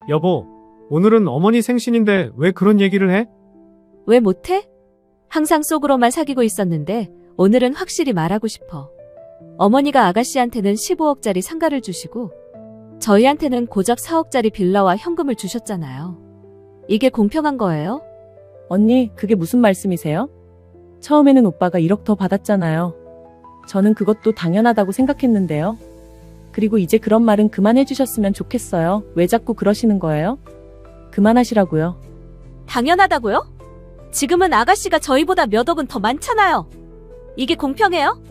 여보, 오늘은 어머니 생신인데 왜 그런 얘기를 해? 왜 못해? 항상 속으로만 사귀고 있었는데 오늘은 확실히 말하고 싶어. 어머니가 아가씨한테는 15억짜리 상가를 주시고 저희한테는 고작 4억짜리 빌라와 현금을 주셨잖아요. 이게 공평한 거예요? 언니, 그게 무슨 말씀이세요? 처음에는 오빠가 1억 더 받았잖아요. 저는 그것도 당연하다고 생각했는데요. 그리고 이제 그런 말은 그만해 주셨으면 좋겠어요. 왜 자꾸 그러시는 거예요? 그만하시라고요. 당연하다고요? 지금은 아가씨가 저희보다 몇 억은 더 많잖아요. 이게 공평해요?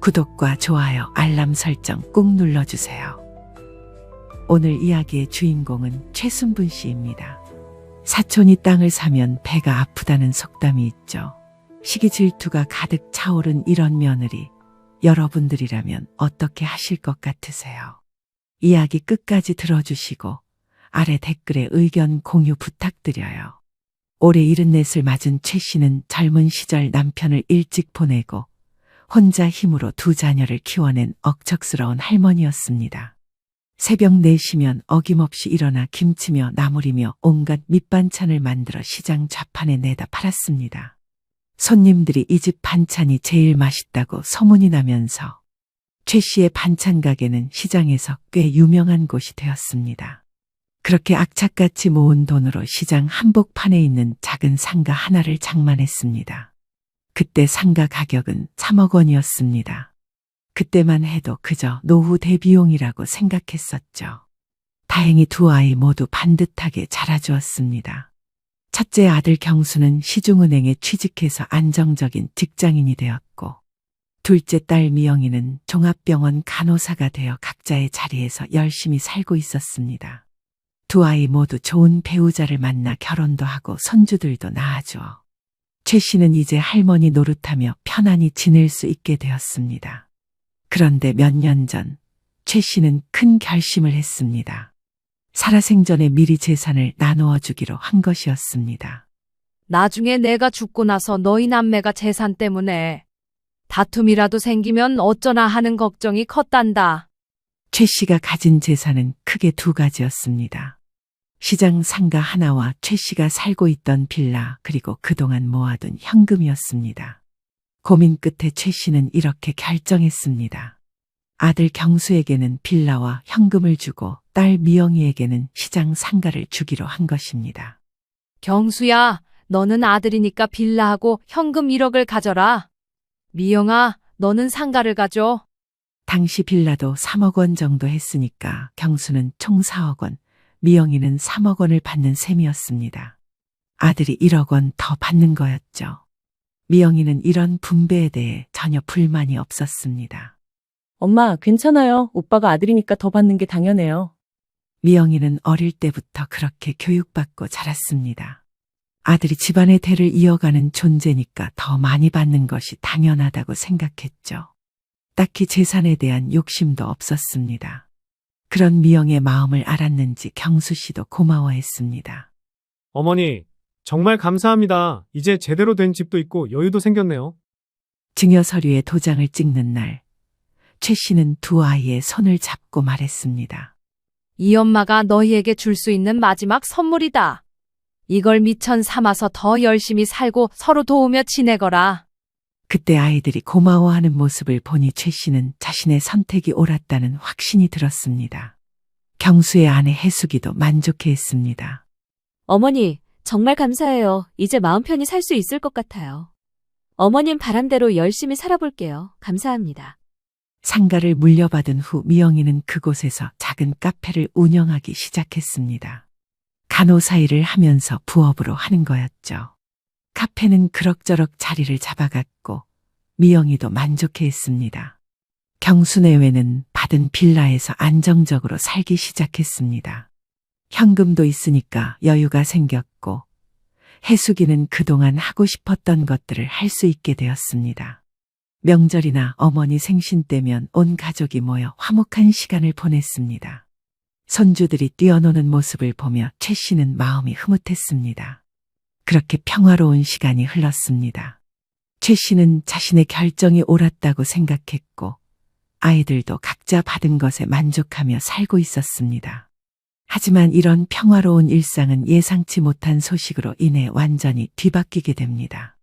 구독과 좋아요, 알람 설정 꾹 눌러주세요. 오늘 이야기의 주인공은 최순분 씨입니다. 사촌이 땅을 사면 배가 아프다는 속담이 있죠. 시기 질투가 가득 차오른 이런 며느리, 여러분들이라면 어떻게 하실 것 같으세요? 이야기 끝까지 들어주시고 아래 댓글에 의견 공유 부탁드려요. 올해 74을 맞은 최 씨는 젊은 시절 남편을 일찍 보내고 혼자 힘으로 두 자녀를 키워낸 억척스러운 할머니였습니다. 새벽 4시면 어김없이 일어나 김치며 나물이며 온갖 밑반찬을 만들어 시장 좌판에 내다 팔았습니다. 손님들이 이 집 반찬이 제일 맛있다고 소문이 나면서 최 씨의 반찬 가게는 시장에서 꽤 유명한 곳이 되었습니다. 그렇게 악착같이 모은 돈으로 시장 한복판에 있는 작은 상가 하나를 장만했습니다. 그때 상가 가격은 3억 원이었습니다. 그때만 해도 그저 노후 대비용이라고 생각했었죠. 다행히 두 아이 모두 반듯하게 자라주었습니다. 첫째 아들 경수는 시중은행에 취직해서 안정적인 직장인이 되었고, 둘째 딸 미영이는 종합병원 간호사가 되어 각자의 자리에서 열심히 살고 있었습니다. 두 아이 모두 좋은 배우자를 만나 결혼도 하고 손주들도 낳아주어 최 씨는 이제 할머니 노릇하며 편안히 지낼 수 있게 되었습니다. 그런데 몇 년 전 최 씨는 큰 결심을 했습니다. 살아생전에 미리 재산을 나누어 주기로 한 것이었습니다. 나중에 내가 죽고 나서 너희 남매가 재산 때문에 다툼이라도 생기면 어쩌나 하는 걱정이 컸단다. 최 씨가 가진 재산은 크게 두 가지였습니다. 시장 상가 하나와 최 씨가 살고 있던 빌라, 그리고 그동안 모아둔 현금이었습니다. 고민 끝에 최 씨는 이렇게 결정했습니다. 아들 경수에게는 빌라와 현금을 주고 딸 미영이에게는 시장 상가를 주기로 한 것입니다. 경수야, 너는 아들이니까 빌라하고 현금 1억을 가져라. 미영아, 너는 상가를 가져. 당시 빌라도 3억 원 정도 했으니까 경수는 총 4억 원, 미영이는 3억 원을 받는 셈이었습니다. 아들이 1억 원 더 받는 거였죠. 미영이는 이런 분배에 대해 전혀 불만이 없었습니다. 엄마, 괜찮아요. 오빠가 아들이니까 더 받는 게 당연해요. 미영이는 어릴 때부터 그렇게 교육받고 자랐습니다. 아들이 집안의 대를 이어가는 존재니까 더 많이 받는 것이 당연하다고 생각했죠. 딱히 재산에 대한 욕심도 없었습니다. 그런 미영의 마음을 알았는지 경수 씨도 고마워했습니다. 어머니, 정말 감사합니다. 이제 제대로 된 집도 있고 여유도 생겼네요. 증여 서류에 도장을 찍는 날, 최 씨는 두 아이의 손을 잡고 말했습니다. 이 엄마가 너희에게 줄 수 있는 마지막 선물이다. 이걸 미천 삼아서 더 열심히 살고 서로 도우며 지내거라. 그때 아이들이 고마워하는 모습을 보니 최 씨는 자신의 선택이 옳았다는 확신이 들었습니다. 경수의 아내 혜숙이도 만족해했습니다. 어머니, 정말 감사해요. 이제 마음 편히 살 수 있을 것 같아요. 어머님 바람대로 열심히 살아볼게요. 감사합니다. 상가를 물려받은 후 미영이는 그곳에서 작은 카페를 운영하기 시작했습니다. 간호사 일을 하면서 부업으로 하는 거였죠. 카페는 그럭저럭 자리를 잡아갔고 미영이도 만족해했습니다. 경수 내외는 받은 빌라에서 안정적으로 살기 시작했습니다. 현금도 있으니까 여유가 생겼고 혜숙이는 그동안 하고 싶었던 것들을 할 수 있게 되었습니다. 명절이나 어머니 생신 때면 온 가족이 모여 화목한 시간을 보냈습니다. 손주들이 뛰어노는 모습을 보며 최 씨는 마음이 흐뭇했습니다. 그렇게 평화로운 시간이 흘렀습니다. 최 씨는 자신의 결정이 옳았다고 생각했고 아이들도 각자 받은 것에 만족하며 살고 있었습니다. 하지만 이런 평화로운 일상은 예상치 못한 소식으로 인해 완전히 뒤바뀌게 됩니다.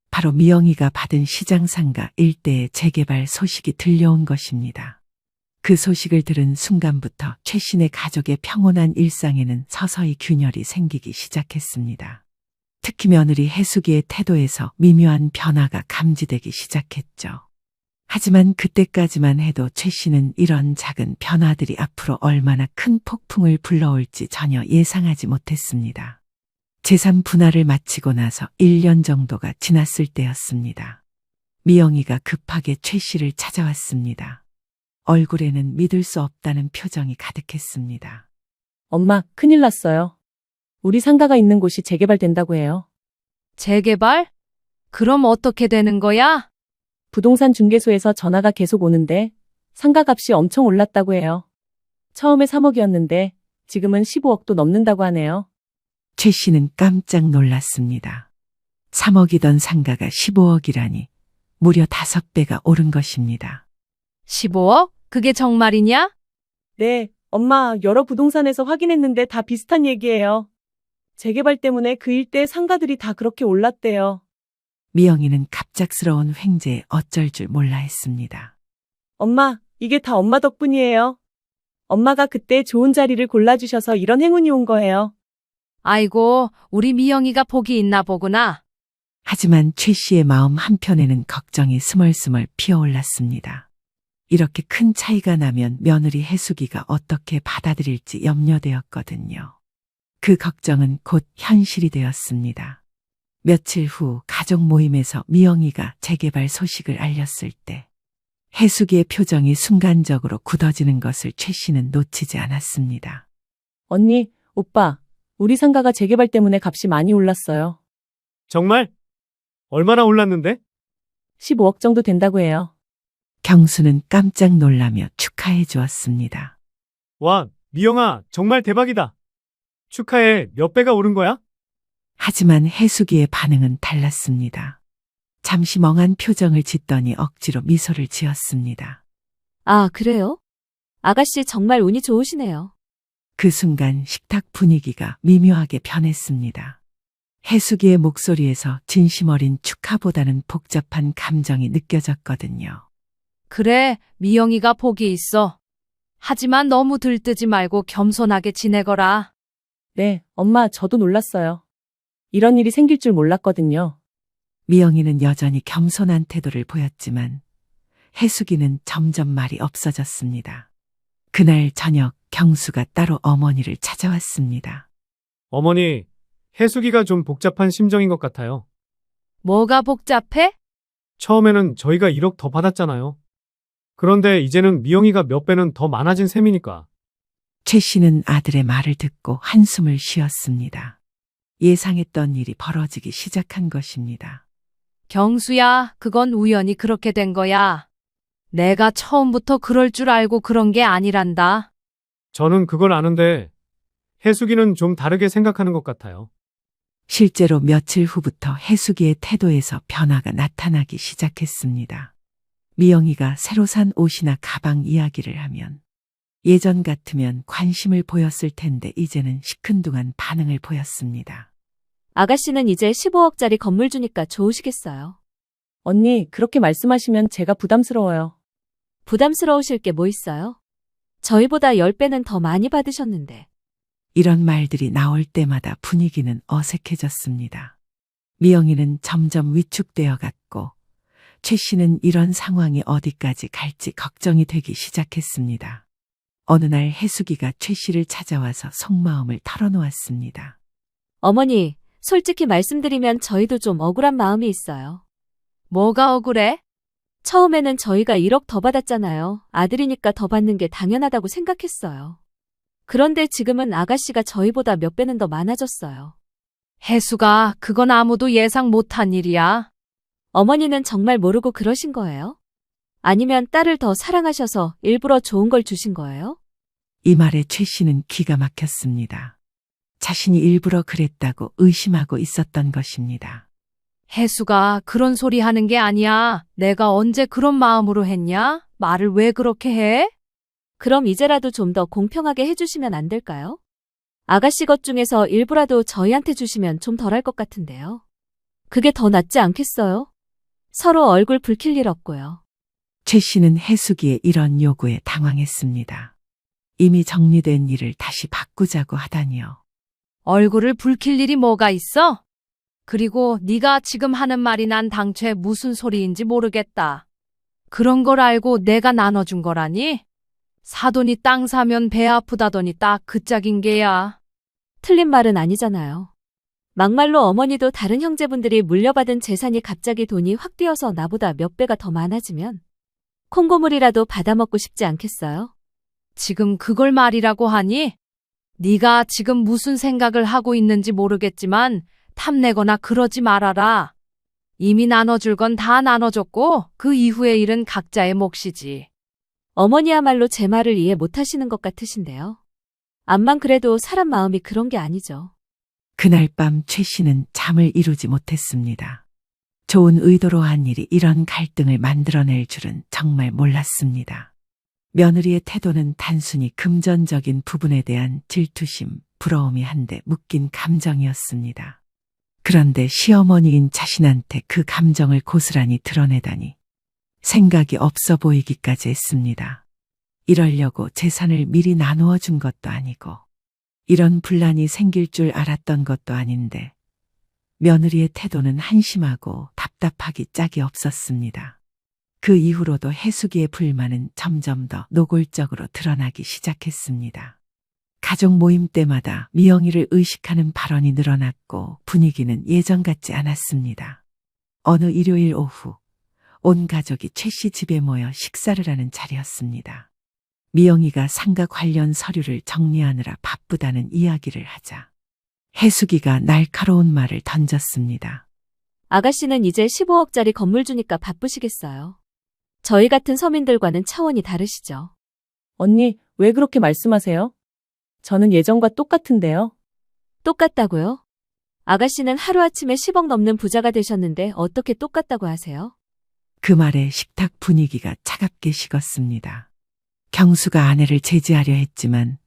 바로 미영이가 받은 시장상가 일대의 재개발 소식이 들려온 것입니다. 그 소식을 들은 순간부터 최 씨네 가족의 평온한 일상에는 서서히 균열이 생기기 시작했습니다. 특히 며느리 해숙이의 태도에서 미묘한 변화가 감지되기 시작했죠. 하지만 그때까지만 해도 최 씨는 이런 작은 변화들이 앞으로 얼마나 큰 폭풍을 불러올지 전혀 예상하지 못했습니다. 재산 분할을 마치고 나서 1년 정도가 지났을 때였습니다. 미영이가 급하게 최 씨를 찾아왔습니다. 얼굴에는 믿을 수 없다는 표정이 가득했습니다. 엄마, 큰일 났어요. 우리 상가가 있는 곳이 재개발된다고 해요. 재개발? 그럼 어떻게 되는 거야? 부동산 중개소에서 전화가 계속 오는데 상가 값이 엄청 올랐다고 해요. 처음에 3억이었는데 지금은 15억도 넘는다고 하네요. 최 씨는 깜짝 놀랐습니다. 3억이던 상가가 15억이라니 무려 5배가 오른 것입니다. 15억? 그게 정말이냐? 네, 엄마, 여러 부동산에서 확인했는데 다 비슷한 얘기예요. 재개발 때문에 그 일대 상가들이 다 그렇게 올랐대요. 미영이는 갑작스러운 횡재에 어쩔 줄 몰라 했습니다. 엄마, 이게 다 엄마 덕분이에요. 엄마가 그때 좋은 자리를 골라주셔서 이런 행운이 온 거예요. 아이고, 우리 미영이가 복이 있나 보구나. 하지만 최 씨의 마음 한편에는 걱정이 스멀스멀 피어올랐습니다. 이렇게 큰 차이가 나면 며느리 해숙이가 어떻게 받아들일지 염려되었거든요. 그 걱정은 곧 현실이 되었습니다. 며칠 후 가족 모임에서 미영이가 재개발 소식을 알렸을 때 해숙이의 표정이 순간적으로 굳어지는 것을 최 씨는 놓치지 않았습니다. 언니, 오빠, 우리 상가가 재개발 때문에 값이 많이 올랐어요. 정말? 얼마나 올랐는데? 15억 정도 된다고 해요. 경수는 깜짝 놀라며 축하해 주었습니다. 와, 미영아, 정말 대박이다. 축하해. 몇 배가 오른 거야? 하지만 해숙이의 반응은 달랐습니다. 잠시 멍한 표정을 짓더니 억지로 미소를 지었습니다. 아, 그래요? 아가씨 정말 운이 좋으시네요. 그 순간 식탁 분위기가 미묘하게 변했습니다. 해숙이의 목소리에서 진심 어린 축하보다는 복잡한 감정이 느껴졌거든요. 그래, 미영이가 복이 있어. 하지만 너무 들뜨지 말고 겸손하게 지내거라. 네, 엄마, 저도 놀랐어요. 이런 일이 생길 줄 몰랐거든요. 미영이는 여전히 겸손한 태도를 보였지만 해숙이는 점점 말이 없어졌습니다. 그날 저녁 경수가 따로 어머니를 찾아왔습니다. 어머니, 해숙이가 좀 복잡한 심정인 것 같아요. 뭐가 복잡해? 처음에는 저희가 1억 더 받았잖아요. 그런데 이제는 미영이가 몇 배는 더 많아진 셈이니까. 최 씨는 아들의 말을 듣고 한숨을 쉬었습니다. 예상했던 일이 벌어지기 시작한 것입니다. 경수야, 그건 우연히 그렇게 된 거야. 내가 처음부터 그럴 줄 알고 그런 게 아니란다. 저는 그걸 아는데 해숙이는 좀 다르게 생각하는 것 같아요. 실제로 며칠 후부터 해숙이의 태도에서 변화가 나타나기 시작했습니다. 미영이가 새로 산 옷이나 가방 이야기를 하면 예전 같으면 관심을 보였을 텐데 이제는 시큰둥한 반응을 보였습니다. 아가씨는 이제 15억짜리 건물 주니까 좋으시겠어요. 언니, 그렇게 말씀하시면 제가 부담스러워요. 부담스러우실 게 뭐 있어요? 저희보다 10배는 더 많이 받으셨는데. 이런 말들이 나올 때마다 분위기는 어색해졌습니다. 미영이는 점점 위축되어 갔고 최 씨는 이런 상황이 어디까지 갈지 걱정이 되기 시작했습니다. 어느 날 해숙이가 최 씨를 찾아와서 속마음을 털어놓았습니다. 어머니, 솔직히 말씀드리면 저희도 좀 억울한 마음이 있어요. 뭐가 억울해? 처음에는 저희가 1억 더 받았잖아요. 아들이니까 더 받는 게 당연하다고 생각했어요. 그런데 지금은 아가씨가 저희보다 몇 배는 더 많아졌어요. 혜수가, 그건 아무도 예상 못한 일이야. 어머니는 정말 모르고 그러신 거예요? 아니면 딸을 더 사랑하셔서 일부러 좋은 걸 주신 거예요? 이 말에 최 씨는 기가 막혔습니다. 자신이 일부러 그랬다고 의심하고 있었던 것입니다. 혜수가 그런 소리 하는 게 아니야. 내가 언제 그런 마음으로 했냐? 말을 왜 그렇게 해? 그럼 이제라도 좀 더 공평하게 해주시면 안 될까요? 아가씨 것 중에서 일부라도 저희한테 주시면 좀 덜할 것 같은데요. 그게 더 낫지 않겠어요? 서로 얼굴 붉힐 일 없고요. 최 씨는 해숙이의 이런 요구에 당황했습니다. 이미 정리된 일을 다시 바꾸자고 하다니요. 얼굴을 붉힐 일이 뭐가 있어? 그리고 네가 지금 하는 말이 난 당최 무슨 소리인지 모르겠다. 그런 걸 알고 내가 나눠준 거라니? 사돈이 땅 사면 배 아프다더니 딱 그 짝인 게야. 틀린 말은 아니잖아요. 막말로 어머니도 다른 형제분들이 물려받은 재산이 갑자기 돈이 확 뛰어서 나보다 몇 배가 더 많아지면 콩고물이라도 받아먹고 싶지 않겠어요? 지금 그걸 말이라고 하니? 네가 지금 무슨 생각을 하고 있는지 모르겠지만 탐내거나 그러지 말아라. 이미 나눠줄 건 다 나눠줬고 그 이후의 일은 각자의 몫이지. 어머니야말로 제 말을 이해 못하시는 것 같으신데요. 암만 그래도 사람 마음이 그런 게 아니죠. 그날 밤 최 씨는 잠을 이루지 못했습니다. 좋은 의도로 한 일이 이런 갈등을 만들어낼 줄은 정말 몰랐습니다. 며느리의 태도는 단순히 금전적인 부분에 대한 질투심, 부러움이 한데 묶인 감정이었습니다. 그런데 시어머니인 자신한테 그 감정을 고스란히 드러내다니 생각이 없어 보이기까지 했습니다. 이러려고 재산을 미리 나누어 준 것도 아니고 이런 분란이 생길 줄 알았던 것도 아닌데 며느리의 태도는 한심하고 답답하기 짝이 없었습니다. 그 이후로도 해숙이의 불만은 점점 더 노골적으로 드러나기 시작했습니다. 가족 모임 때마다 미영이를 의식하는 발언이 늘어났고 분위기는 예전 같지 않았습니다. 어느 일요일 오후 온 가족이 최 씨 집에 모여 식사를 하는 자리였습니다. 미영이가 상가 관련 서류를 정리하느라 바쁘다는 이야기를 하자 해숙이가 날카로운 말을 던졌습니다. 아가씨는 이제 15억짜리 건물 주니까 바쁘시겠어요. 저희 같은 서민들과는 차원이 다르시죠. 언니, 왜 그렇게 말씀하세요? 저는 예전과 똑같은데요. 똑같다고요? 아가씨는 하루아침에 10억 넘는 부자가 되셨는데 어떻게 똑같다고 하세요? 그 말에 식탁 분위기가 차갑게 식었습니다. 경수가 아내를 제지하려 했지만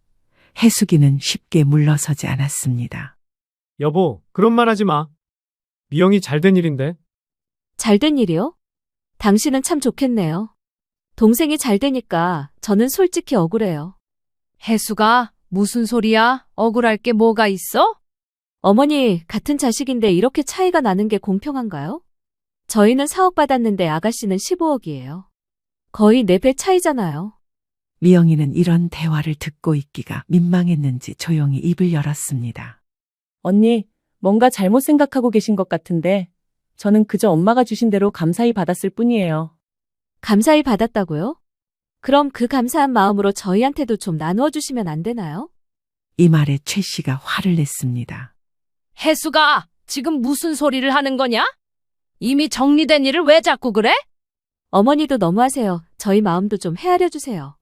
해숙이는 쉽게 물러서지 않았습니다. 여보, 그런 말 하지 마. 미영이 잘된 일인데. 잘된 일이요? 당신은 참 좋겠네요. 동생이 잘 되니까 저는 솔직히 억울해요. 혜수가 무슨 소리야? 억울할 게 뭐가 있어? 어머니, 같은 자식인데 이렇게 차이가 나는 게 공평한가요? 저희는 4억 받았는데 아가씨는 15억이에요. 거의 4배 차이잖아요. 미영이는 이런 대화를 듣고 있기가 민망했는지 조용히 입을 열었습니다. 언니, 뭔가 잘못 생각하고 계신 것 같은데 저는 그저 엄마가 주신 대로 감사히 받았을 뿐이에요. 감사히 받았다고요? 그럼 그 감사한 마음으로 저희한테도 좀 나누어 주시면 안 되나요? 이 말에 최 씨가 화를 냈습니다. 혜수가 지금 무슨 소리를 하는 거냐? 이미 정리된 일을 왜 자꾸 그래? 어머니도 너무하세요. 저희 마음도 좀 헤아려 주세요.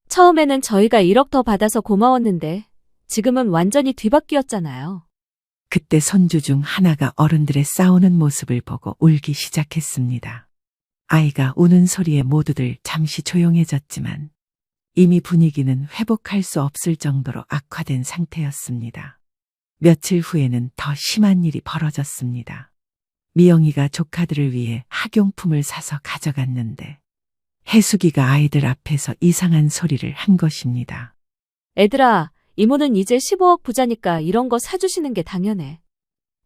처음에는 저희가 1억 더 받아서 고마웠는데 지금은 완전히 뒤바뀌었잖아요. 그때 손주 중 하나가 어른들의 싸우는 모습을 보고 울기 시작했습니다. 아이가 우는 소리에 모두들 잠시 조용해졌지만 이미 분위기는 회복할 수 없을 정도로 악화된 상태였습니다. 며칠 후에는 더 심한 일이 벌어졌습니다. 미영이가 조카들을 위해 학용품을 사서 가져갔는데 해숙이가 아이들 앞에서 이상한 소리를 한 것입니다. 애들아, 이모는 이제 15억 부자니까 이런 거 사주시는 게 당연해.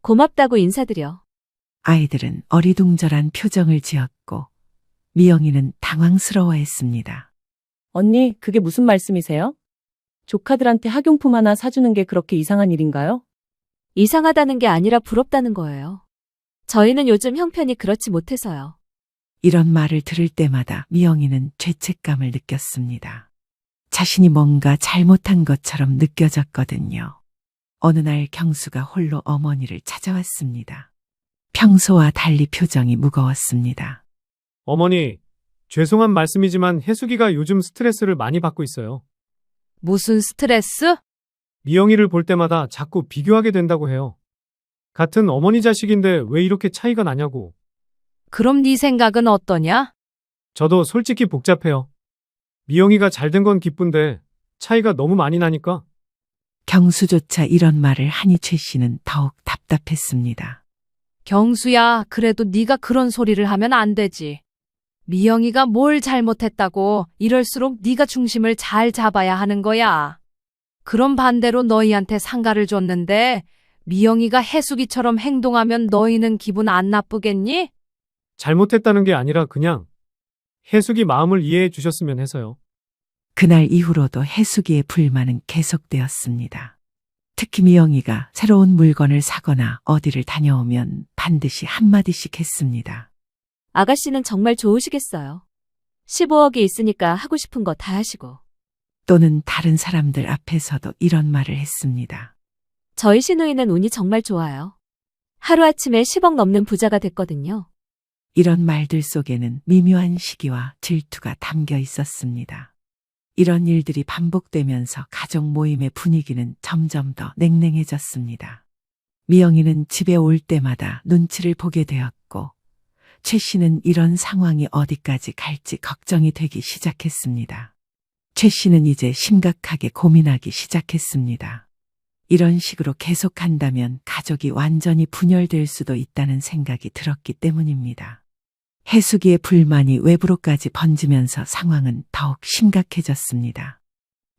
고맙다고 인사드려. 아이들은 어리둥절한 표정을 지었고 미영이는 당황스러워했습니다. 언니, 그게 무슨 말씀이세요? 조카들한테 학용품 하나 사주는 게 그렇게 이상한 일인가요? 이상하다는 게 아니라 부럽다는 거예요. 저희는 요즘 형편이 그렇지 못해서요. 이런 말을 들을 때마다 미영이는 죄책감을 느꼈습니다. 자신이 뭔가 잘못한 것처럼 느껴졌거든요. 어느 날 경수가 홀로 어머니를 찾아왔습니다. 평소와 달리 표정이 무거웠습니다. 어머니, 죄송한 말씀이지만 혜숙이가 요즘 스트레스를 많이 받고 있어요. 무슨 스트레스? 미영이를 볼 때마다 자꾸 비교하게 된다고 해요. 같은 어머니 자식인데 왜 이렇게 차이가 나냐고. 그럼 네 생각은 어떠냐? 저도 솔직히 복잡해요. 미영이가 잘된 건 기쁜데 차이가 너무 많이 나니까. 경수조차 이런 말을 하니 최 씨는 더욱 답답했습니다. 경수야, 그래도 네가 그런 소리를 하면 안 되지. 미영이가 뭘 잘못했다고 이럴수록 네가 중심을 잘 잡아야 하는 거야. 그럼 반대로 너희한테 상가를 줬는데 미영이가 해숙이처럼 행동하면 너희는 기분 안 나쁘겠니? 잘못했다는 게 아니라 그냥 해숙이 마음을 이해해 주셨으면 해서요. 그날 이후로도 해숙이의 불만은 계속되었습니다. 특히 미영이가 새로운 물건을 사거나 어디를 다녀오면 반드시 한마디씩 했습니다. 아가씨는 정말 좋으시겠어요. 15억이 있으니까 하고 싶은 거 다 하시고. 또는 다른 사람들 앞에서도 이런 말을 했습니다. 저희 시누이는 운이 정말 좋아요. 하루아침에 10억 넘는 부자가 됐거든요. 이런 말들 속에는 미묘한 시기와 질투가 담겨 있었습니다. 이런 일들이 반복되면서 가족 모임의 분위기는 점점 더 냉랭해졌습니다. 미영이는 집에 올 때마다 눈치를 보게 되었고 최 씨는 이런 상황이 어디까지 갈지 걱정이 되기 시작했습니다. 최 씨는 이제 심각하게 고민하기 시작했습니다. 이런 식으로 계속한다면 가족이 완전히 분열될 수도 있다는 생각이 들었기 때문입니다. 해숙이의 불만이 외부로까지 번지면서 상황은 더욱 심각해졌습니다.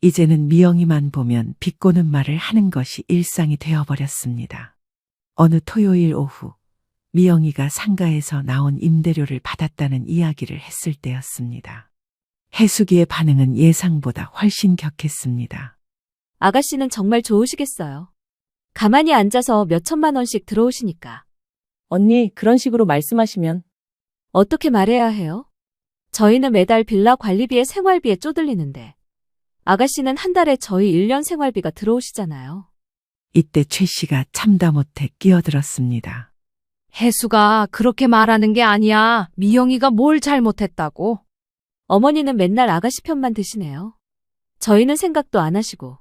이제는 미영이만 보면 비꼬는 말을 하는 것이 일상이 되어버렸습니다. 어느 토요일 오후 미영이가 상가에서 나온 임대료를 받았다는 이야기를 했을 때였습니다. 해숙이의 반응은 예상보다 훨씬 격했습니다. 아가씨는 정말 좋으시겠어요. 가만히 앉아서 몇 천만 원씩 들어오시니까. 언니, 그런 식으로 말씀하시면 어떻게 말해야 해요? 저희는 매달 빌라 관리비에 생활비에 쪼들리는데 아가씨는 한 달에 저희 1년 생활비가 들어오시잖아요. 이때 최 씨가 참다 못해 끼어들었습니다. 해수가 그렇게 말하는 게 아니야. 미영이가 뭘 잘못했다고. 어머니는 맨날 아가씨 편만 드시네요. 저희는 생각도 안 하시고.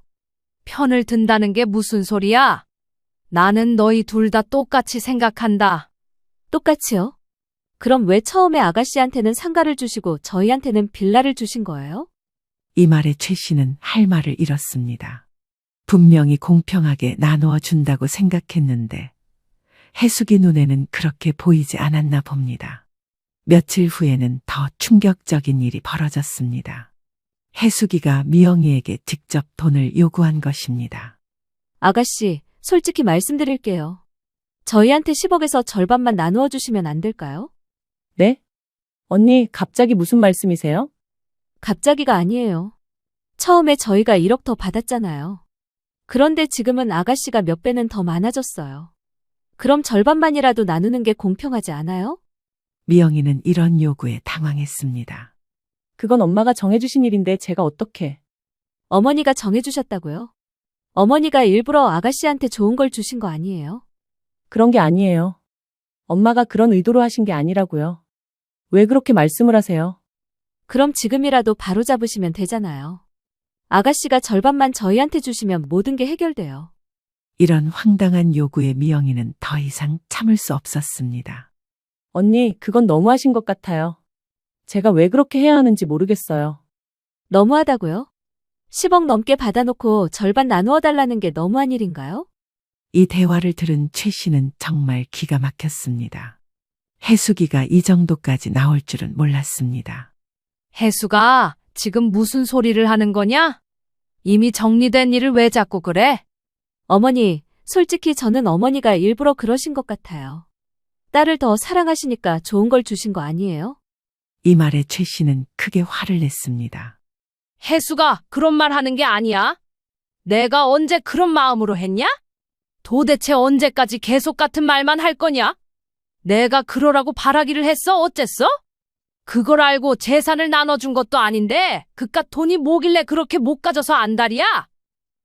편을 든다는 게 무슨 소리야? 나는 너희 둘 다 똑같이 생각한다. 똑같이요? 그럼 왜 처음에 아가씨한테는 상가를 주시고 저희한테는 빌라를 주신 거예요? 이 말에 최 씨는 할 말을 잃었습니다. 분명히 공평하게 나누어 준다고 생각했는데 해숙이 눈에는 그렇게 보이지 않았나 봅니다. 며칠 후에는 더 충격적인 일이 벌어졌습니다. 해숙이가 미영이에게 직접 돈을 요구한 것입니다. 아가씨, 솔직히 말씀드릴게요. 저희한테 10억에서 절반만 나누어 주시면 안 될까요? 네? 언니, 갑자기 무슨 말씀이세요? 갑자기가 아니에요. 처음에 저희가 1억 더 받았잖아요. 그런데 지금은 아가씨가 몇 배는 더 많아졌어요. 그럼 절반만이라도 나누는 게 공평하지 않아요? 미영이는 이런 요구에 당황했습니다. 그건 엄마가 정해주신 일인데 제가 어떻게. 어머니가 정해주셨다고요? 어머니가 일부러 아가씨한테 좋은 걸 주신 거 아니에요? 그런 게 아니에요. 엄마가 그런 의도로 하신 게 아니라고요. 왜 그렇게 말씀을 하세요? 그럼 지금이라도 바로 잡으시면 되잖아요. 아가씨가 절반만 저희한테 주시면 모든 게 해결돼요. 이런 황당한 요구에 미영이는 더 이상 참을 수 없었습니다. 언니, 그건 너무하신 것 같아요. 제가 왜 그렇게 해야 하는지 모르겠어요. 너무하다고요? 10억 넘게 받아놓고 절반 나누어 달라는 게 너무한 일인가요? 이 대화를 들은 최 씨는 정말 기가 막혔습니다. 해숙이가 이 정도까지 나올 줄은 몰랐습니다. 해수가 지금 무슨 소리를 하는 거냐? 이미 정리된 일을 왜 자꾸 그래? 어머니, 솔직히 저는 어머니가 일부러 그러신 것 같아요. 딸을 더 사랑하시니까 좋은 걸 주신 거 아니에요? 이 말에 최 씨는 크게 화를 냈습니다. 해수가 그런 말 하는 게 아니야. 내가 언제 그런 마음으로 했냐? 도대체 언제까지 계속 같은 말만 할 거냐? 내가 그러라고 바라기를 했어? 어쨌어? 그걸 알고 재산을 나눠준 것도 아닌데 그깟 돈이 뭐길래 그렇게 못 가져서 안달이야?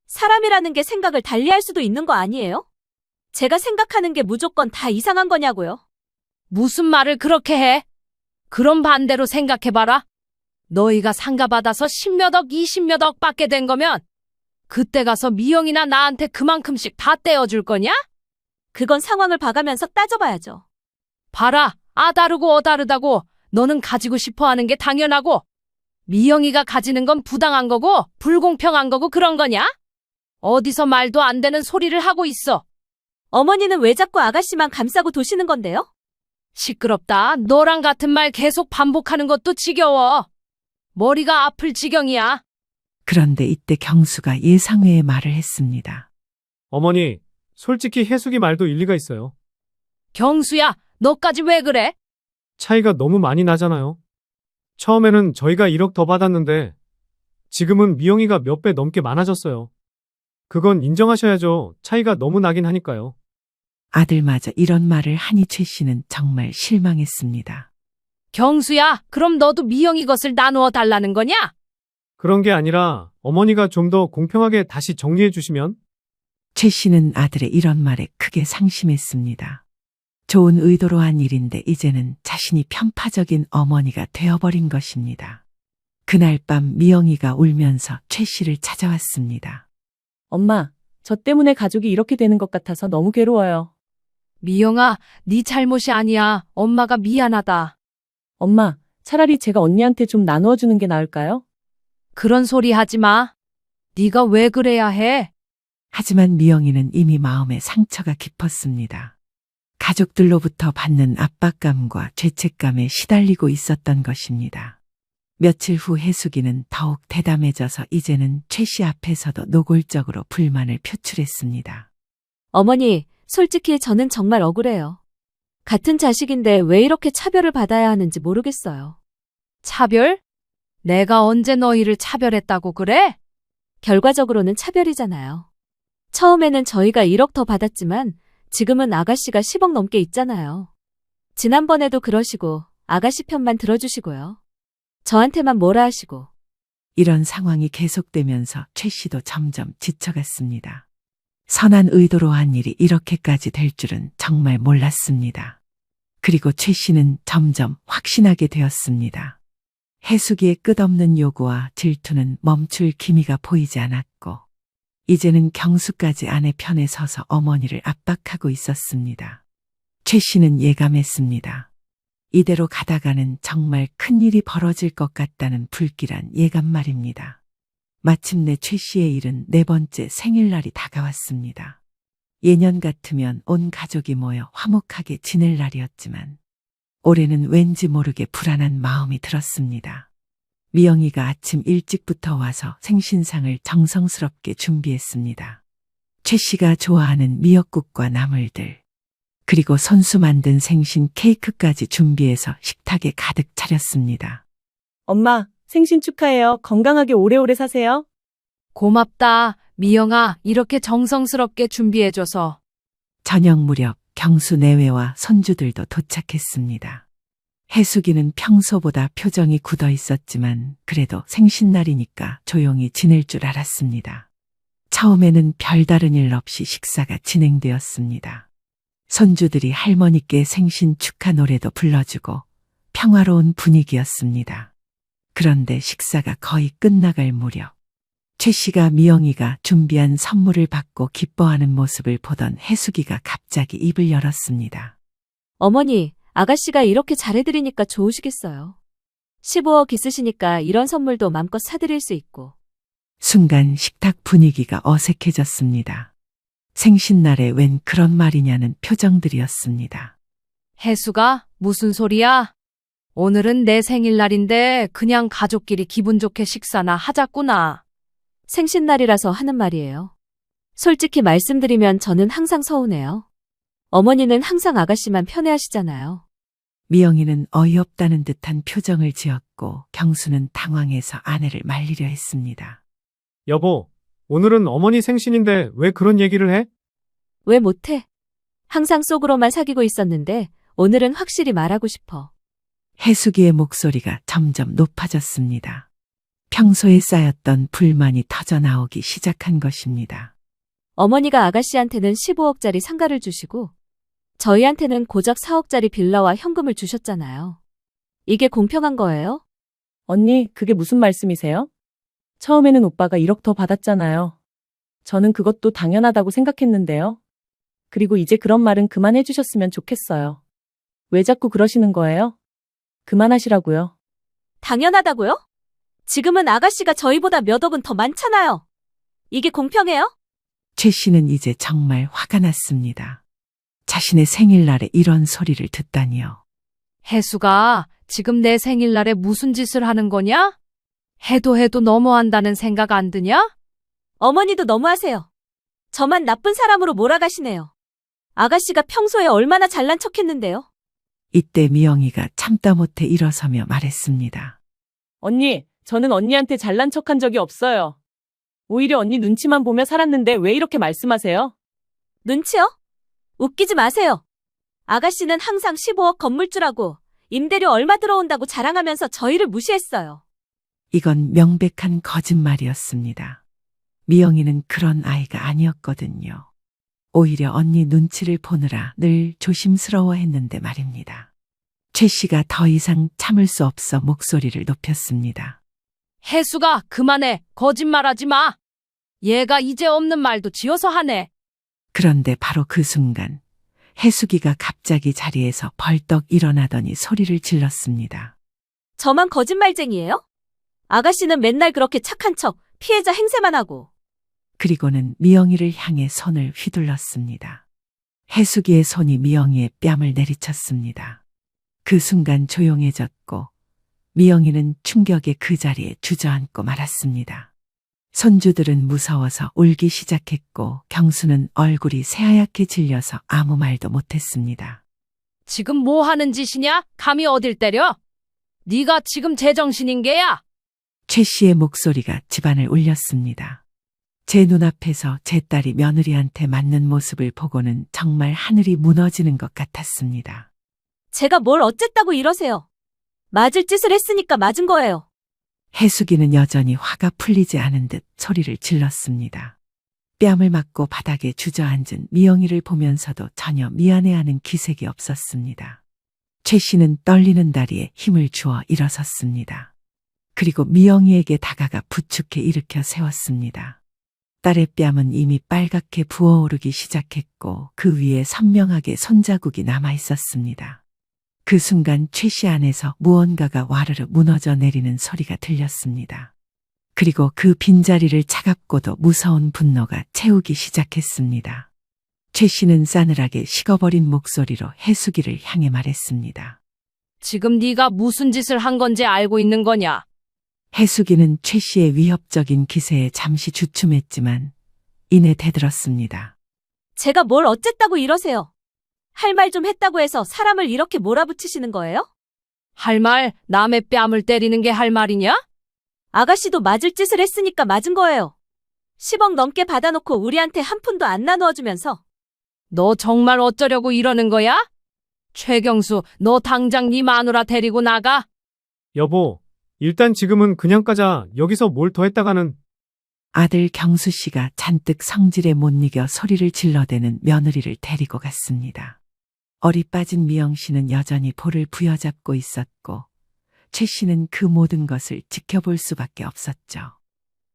사람이라는 게 생각을 달리할 수도 있는 거 아니에요? 제가 생각하는 게 무조건 다 이상한 거냐고요? 무슨 말을 그렇게 해? 그럼 반대로 생각해봐라. 너희가 상가 받아서 10몇 억, 20몇 억 받게 된 거면 그때 가서 미영이나 나한테 그만큼씩 다 떼어줄 거냐? 그건 상황을 봐가면서 따져봐야죠. 봐라, 아다르고 어다르다고 너는 가지고 싶어 하는 게 당연하고 미영이가 가지는 건 부당한 거고 불공평한 거고 그런 거냐? 어디서 말도 안 되는 소리를 하고 있어. 어머니는 왜 자꾸 아가씨만 감싸고 도시는 건데요? 시끄럽다. 너랑 같은 말 계속 반복하는 것도 지겨워. 머리가 아플 지경이야. 그런데 이때 경수가 예상외의 말을 했습니다. 어머니, 솔직히 혜숙이 말도 일리가 있어요. 경수야, 너까지 왜 그래? 차이가 너무 많이 나잖아요. 처음에는 저희가 1억 더 받았는데 지금은 미영이가 몇 배 넘게 많아졌어요. 그건 인정하셔야죠. 차이가 너무 나긴 하니까요. 아들마저 이런 말을 하니 최 씨는 정말 실망했습니다. 경수야, 그럼 너도 미영이 것을 나누어 달라는 거냐? 그런 게 아니라 어머니가 좀 더 공평하게 다시 정리해 주시면. 최 씨는 아들의 이런 말에 크게 상심했습니다. 좋은 의도로 한 일인데 이제는 자신이 편파적인 어머니가 되어버린 것입니다. 그날 밤 미영이가 울면서 최 씨를 찾아왔습니다. 엄마, 저 때문에 가족이 이렇게 되는 것 같아서 너무 괴로워요. 미영아, 네 잘못이 아니야. 엄마가 미안하다. 엄마, 차라리 제가 언니한테 좀 나누어 주는 게 나을까요? 그런 소리 하지 마. 네가 왜 그래야 해? 하지만 미영이는 이미 마음에 상처가 깊었습니다. 가족들로부터 받는 압박감과 죄책감에 시달리고 있었던 것입니다. 며칠 후 혜숙이는 더욱 대담해져서 이제는 최 씨 앞에서도 노골적으로 불만을 표출했습니다. 어머니, 솔직히 저는 정말 억울해요. 같은 자식인데 왜 이렇게 차별을 받아야 하는지 모르겠어요. 차별? 내가 언제 너희를 차별했다고 그래? 결과적으로는 차별이잖아요. 처음에는 저희가 1억 더 받았지만 지금은 아가씨가 10억 넘게 있잖아요. 지난번에도 그러시고 아가씨 편만 들어주시고요. 저한테만 뭐라 하시고. 이런 상황이 계속되면서 최 씨도 점점 지쳐갔습니다. 선한 의도로 한 일이 이렇게까지 될 줄은 정말 몰랐습니다. 그리고 최 씨는 점점 확신하게 되었습니다. 혜숙이의 끝없는 요구와 질투는 멈출 기미가 보이지 않았고 이제는 경수까지 아내 편에 서서 어머니를 압박하고 있었습니다. 최 씨는 예감했습니다. 이대로 가다가는 정말 큰일이 벌어질 것 같다는 불길한 예감 말입니다. 마침내 최 씨의 74번째 생일날이 다가왔습니다. 예년 같으면 온 가족이 모여 화목하게 지낼 날이었지만 올해는 왠지 모르게 불안한 마음이 들었습니다. 미영이가 아침 일찍부터 와서 생신상을 정성스럽게 준비했습니다. 최 씨가 좋아하는 미역국과 나물들, 그리고 손수 만든 생신 케이크까지 준비해서 식탁에 가득 차렸습니다. 엄마, 생신 축하해요. 건강하게 오래오래 사세요. 고맙다. 미영아, 이렇게 정성스럽게 준비해줘서. 저녁 무렵 경수 내외와 손주들도 도착했습니다. 혜숙이는 평소보다 표정이 굳어 있었지만 그래도 생신날이니까 조용히 지낼 줄 알았습니다. 처음에는 별다른 일 없이 식사가 진행되었습니다. 손주들이 할머니께 생신 축하 노래도 불러주고 평화로운 분위기였습니다. 그런데 식사가 거의 끝나갈 무렵 최 씨가 미영이가 준비한 선물을 받고 기뻐하는 모습을 보던 혜숙이가 갑자기 입을 열었습니다. 어머니, 아가씨가 이렇게 잘해드리니까 좋으시겠어요. 15억 있으시니까 이런 선물도 맘껏 사드릴 수 있고. 순간 식탁 분위기가 어색해졌습니다. 생신날에 웬 그런 말이냐는 표정들이었습니다. 혜수가 무슨 소리야? 오늘은 내 생일날인데 그냥 가족끼리 기분 좋게 식사나 하자꾸나. 생신날이라서 하는 말이에요. 솔직히 말씀드리면 저는 항상 서운해요. 어머니는 항상 아가씨만 편애하시잖아요. 미영이는 어이없다는 듯한 표정을 지었고 경수는 당황해서 아내를 말리려 했습니다. 여보, 오늘은 어머니 생신인데 왜 그런 얘기를 해? 왜 못해? 항상 속으로만 사귀고 있었는데 오늘은 확실히 말하고 싶어. 혜숙이의 목소리가 점점 높아졌습니다. 평소에 쌓였던 불만이 터져나오기 시작한 것입니다. 어머니가 아가씨한테는 15억짜리 상가를 주시고 저희한테는 고작 4억짜리 빌라와 현금을 주셨잖아요. 이게 공평한 거예요? 언니, 그게 무슨 말씀이세요? 처음에는 오빠가 1억 더 받았잖아요. 저는 그것도 당연하다고 생각했는데요. 그리고 이제 그런 말은 그만해 주셨으면 좋겠어요. 왜 자꾸 그러시는 거예요? 그만하시라고요. 당연하다고요? 지금은 아가씨가 저희보다 몇 억은 더 많잖아요. 이게 공평해요? 최 씨는 이제 정말 화가 났습니다. 자신의 생일날에 이런 소리를 듣다니요. 혜수가 지금 내 생일날에 무슨 짓을 하는 거냐? 해도 너무한다는 생각 안 드냐? 어머니도 너무하세요. 저만 나쁜 사람으로 몰아가시네요. 아가씨가 평소에 얼마나 잘난 척했는데요. 이때 미영이가 참다 못해 일어서며 말했습니다. 언니, 저는 언니한테 잘난 척한 적이 없어요. 오히려 언니 눈치만 보며 살았는데 왜 이렇게 말씀하세요? 눈치요? 웃기지 마세요. 아가씨는 항상 15억 건물주라고 임대료 얼마 들어온다고 자랑하면서 저희를 무시했어요. 이건 명백한 거짓말이었습니다. 미영이는 그런 아이가 아니었거든요. 오히려 언니 눈치를 보느라 늘 조심스러워했는데 말입니다. 최 씨가 더 이상 참을 수 없어 목소리를 높였습니다. 혜수가 그만해. 거짓말하지 마. 얘가 이제 없는 말도 지어서 하네. 그런데 바로 그 순간 해숙이가 갑자기 자리에서 벌떡 일어나더니 소리를 질렀습니다. 저만 거짓말쟁이에요? 아가씨는 맨날 그렇게 착한 척 피해자 행세만 하고. 그리고는 미영이를 향해 손을 휘둘렀습니다. 해숙이의 손이 미영이의 뺨을 내리쳤습니다. 그 순간 조용해졌고 미영이는 충격에 그 자리에 주저앉고 말았습니다. 손주들은 무서워서 울기 시작했고 경수는 얼굴이 새하얗게 질려서 아무 말도 못했습니다. 지금 뭐 하는 짓이냐? 감히 어딜 때려? 네가 지금 제정신인 게야? 최 씨의 목소리가 집안을 울렸습니다. 제 눈앞에서 제 딸이 며느리한테 맞는 모습을 보고는 정말 하늘이 무너지는 것 같았습니다. 제가 뭘 어쨌다고 이러세요. 맞을 짓을 했으니까 맞은 거예요. 해숙이는 여전히 화가 풀리지 않은 듯 소리를 질렀습니다. 뺨을 맞고 바닥에 주저앉은 미영이를 보면서도 전혀 미안해하는 기색이 없었습니다. 최 씨는 떨리는 다리에 힘을 주어 일어섰습니다. 그리고 미영이에게 다가가 부축해 일으켜 세웠습니다. 딸의 뺨은 이미 빨갛게 부어오르기 시작했고 그 위에 선명하게 손자국이 남아 있었습니다. 그 순간 최 씨 안에서 무언가가 와르르 무너져 내리는 소리가 들렸습니다. 그리고 그 빈자리를 차갑고도 무서운 분노가 채우기 시작했습니다. 최 씨는 싸늘하게 식어버린 목소리로 해숙이를 향해 말했습니다. 지금 네가 무슨 짓을 한 건지 알고 있는 거냐? 해숙이는 최 씨의 위협적인 기세에 잠시 주춤했지만 이내 대들었습니다. 제가 뭘 어쨌다고 이러세요. 할 말 좀 했다고 해서 사람을 이렇게 몰아붙이시는 거예요? 할 말, 남의 뺨을 때리는 게 할 말이냐? 아가씨도 맞을 짓을 했으니까 맞은 거예요. 10억 넘게 받아놓고 우리한테 한 푼도 안 나누어주면서. 너 정말 어쩌려고 이러는 거야? 최경수, 너 당장 네 마누라 데리고 나가. 여보, 일단 지금은 그냥 가자. 여기서 뭘 더 했다가는. 아들 경수 씨가 잔뜩 성질에 못 이겨 소리를 질러대는 며느리를 데리고 갔습니다. 얼이 빠진 미영 씨는 여전히 볼을 부여잡고 있었고 최 씨는 그 모든 것을 지켜볼 수밖에 없었죠.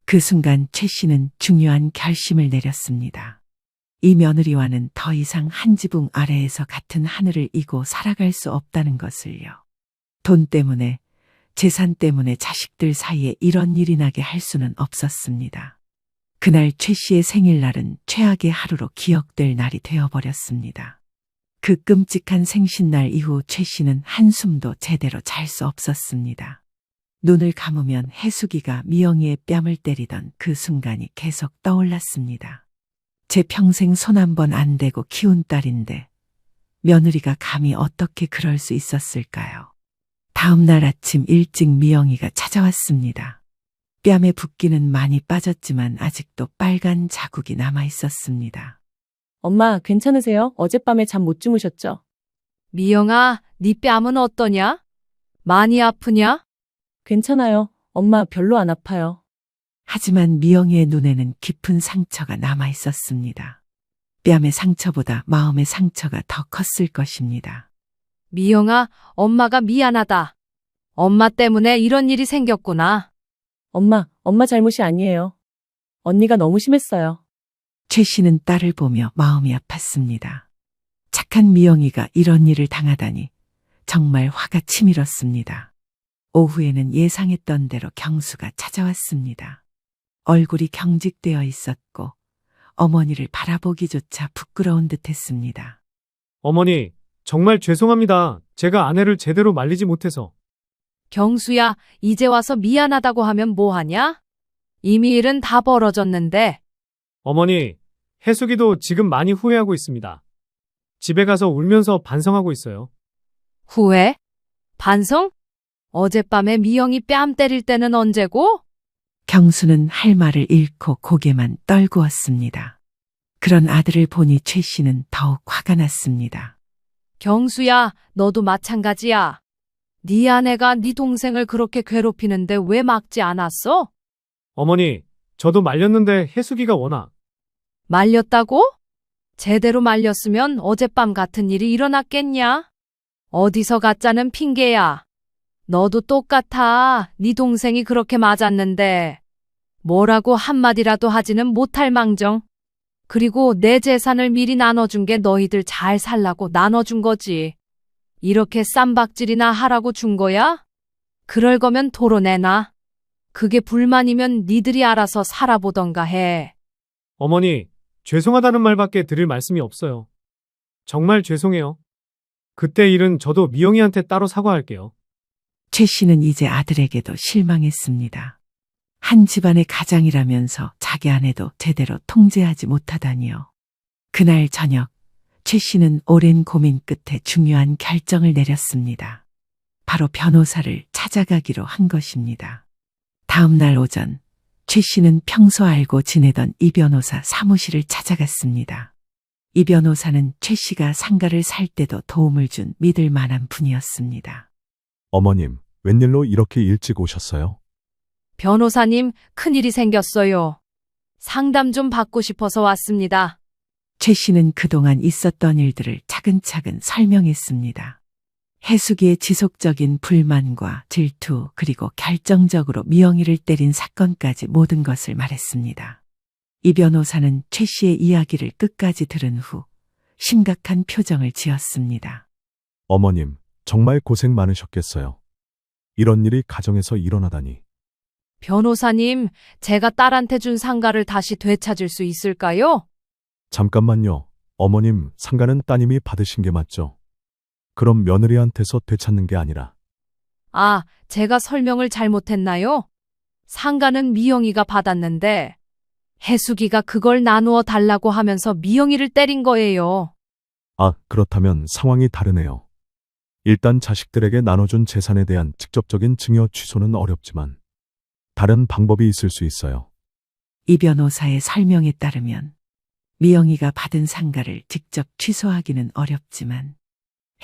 그 순간 최 씨는 중요한 결심을 내렸습니다. 이 며느리와는 더 이상 한 지붕 아래에서 같은 하늘을 이고 살아갈 수 없다는 것을요. 돈 때문에, 재산 때문에 자식들 사이에 이런 일이 나게 할 수는 없었습니다. 그날 최 씨의 생일날은 최악의 하루로 기억될 날이 되어버렸습니다. 그 끔찍한 생신날 이후 최 씨는 한숨도 제대로 잘 수 없었습니다. 눈을 감으면 해숙이가 미영이의 뺨을 때리던 그 순간이 계속 떠올랐습니다. 제 평생 손 한 번 안 대고 키운 딸인데 며느리가 감히 어떻게 그럴 수 있었을까요? 다음 날 아침 일찍 미영이가 찾아왔습니다. 뺨에 붓기는 많이 빠졌지만 아직도 빨간 자국이 남아 있었습니다. 엄마, 괜찮으세요? 어젯밤에 잠 못 주무셨죠? 미영아, 네 뺨은 어떠냐? 많이 아프냐? 괜찮아요. 엄마, 별로 안 아파요. 하지만 미영이의 눈에는 깊은 상처가 남아 있었습니다. 뺨의 상처보다 마음의 상처가 더 컸을 것입니다. 미영아, 엄마가 미안하다. 엄마 때문에 이런 일이 생겼구나. 엄마 잘못이 아니에요. 언니가 너무 심했어요. 최 씨는 딸을 보며 마음이 아팠습니다. 착한 미영이가 이런 일을 당하다니 정말 화가 치밀었습니다. 오후에는 예상했던 대로 경수가 찾아왔습니다. 얼굴이 경직되어 있었고 어머니를 바라보기조차 부끄러운 듯했습니다. 어머니, 정말 죄송합니다. 제가 아내를 제대로 말리지 못해서. 경수야, 이제 와서 미안하다고 하면 뭐하냐? 이미 일은 다 벌어졌는데. 어머니, 혜숙이도 지금 많이 후회하고 있습니다. 집에 가서 울면서 반성하고 있어요. 후회? 반성? 어젯밤에 미영이 뺨 때릴 때는 언제고? 경수는 할 말을 잃고 고개만 떨구었습니다. 그런 아들을 보니 최 씨는 더욱 화가 났습니다. 경수야, 너도 마찬가지야. 네 아내가 네 동생을 그렇게 괴롭히는데 왜 막지 않았어? 어머니, 저도 말렸는데 혜숙이가 워낙. 말렸다고? 제대로 말렸으면 어젯밤 같은 일이 일어났겠냐? 어디서 가짜는 핑계야. 너도 똑같아. 네 동생이 그렇게 맞았는데. 뭐라고 한마디라도 하지는 못할 망정. 그리고 내 재산을 미리 나눠준 게 너희들 잘 살라고 나눠준 거지. 이렇게 쌈박질이나 하라고 준 거야? 그럴 거면 토론해놔. 그게 불만이면 니들이 알아서 살아보던가 해. 어머니, 죄송하다는 말밖에 드릴 말씀이 없어요. 정말 죄송해요. 그때 일은 저도 미영이한테 따로 사과할게요. 최 씨는 이제 아들에게도 실망했습니다. 한 집안의 가장이라면서 자기 아내도 제대로 통제하지 못하다니요. 그날 저녁, 최 씨는 오랜 고민 끝에 중요한 결정을 내렸습니다. 바로 변호사를 찾아가기로 한 것입니다. 다음 날 오전, 최 씨는 평소 알고 지내던 이 변호사 사무실을 찾아갔습니다. 이 변호사는 최 씨가 상가를 살 때도 도움을 준 믿을 만한 분이었습니다. 어머님, 웬일로 이렇게 일찍 오셨어요? 변호사님, 큰일이 생겼어요. 상담 좀 받고 싶어서 왔습니다. 최 씨는 그동안 있었던 일들을 차근차근 설명했습니다. 혜숙이의 지속적인 불만과 질투 그리고 결정적으로 미영이를 때린 사건까지 모든 것을 말했습니다. 이 변호사는 최 씨의 이야기를 끝까지 들은 후 심각한 표정을 지었습니다. 어머님, 정말 고생 많으셨겠어요. 이런 일이 가정에서 일어나다니. 변호사님, 제가 딸한테 준 상가를 다시 되찾을 수 있을까요? 잠깐만요. 어머님, 상가는 따님이 받으신 게 맞죠? 그럼 며느리한테서 되찾는 게 아니라. 아, 제가 설명을 잘못했나요? 상가는 미영이가 받았는데 혜숙이가 그걸 나누어 달라고 하면서 미영이를 때린 거예요. 아, 그렇다면 상황이 다르네요. 일단 자식들에게 나눠준 재산에 대한 직접적인 증여 취소는 어렵지만 다른 방법이 있을 수 있어요. 이 변호사의 설명에 따르면 미영이가 받은 상가를 직접 취소하기는 어렵지만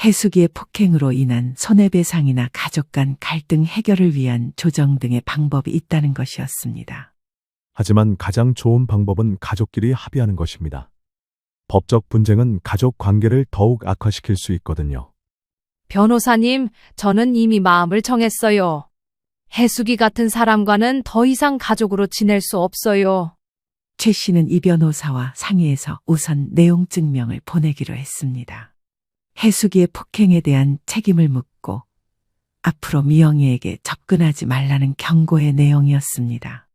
혜숙이의 폭행으로 인한 손해배상이나 가족 간 갈등 해결을 위한 조정 등의 방법이 있다는 것이었습니다. 하지만 가장 좋은 방법은 가족끼리 합의하는 것입니다. 법적 분쟁은 가족 관계를 더욱 악화시킬 수 있거든요. 변호사님, 저는 이미 마음을 정했어요. 혜숙이 같은 사람과는 더 이상 가족으로 지낼 수 없어요. 최 씨는 이 변호사와 상의해서 우선 내용 증명을 보내기로 했습니다. 혜숙이의 폭행에 대한 책임을 묻고 앞으로 미영이에게 접근하지 말라는 경고의 내용이었습니다.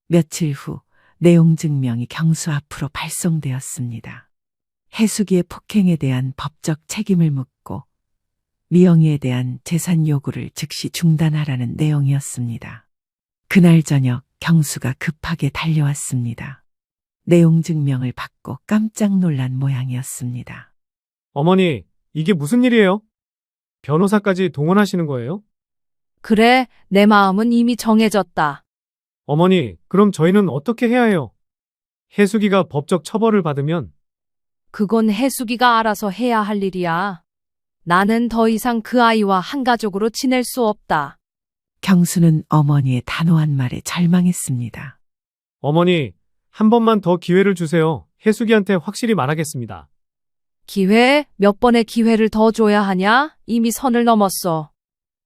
며칠 후 내용 증명이 경수 앞으로 발송되었습니다. 혜숙이의 폭행에 대한 법적 책임을 묻고 미영이에 대한 재산 요구를 즉시 중단하라는 내용이었습니다. 그날 저녁 경수가 급하게 달려왔습니다. 내용 증명을 받고 깜짝 놀란 모양이었습니다. 어머니, 이게 무슨 일이에요? 변호사까지 동원하시는 거예요? 그래, 내 마음은 이미 정해졌다. 어머니, 그럼 저희는 어떻게 해야 해요? 혜숙이가 법적 처벌을 받으면 그건 혜숙이가 알아서 해야 할 일이야. 나는 더 이상 그 아이와 한 가족으로 지낼 수 없다. 경수는 어머니의 단호한 말에 절망했습니다. 어머니, 한 번만 더 기회를 주세요. 혜숙이한테 확실히 말하겠습니다. 기회? 몇 번의 기회를 더 줘야 하냐? 이미 선을 넘었어.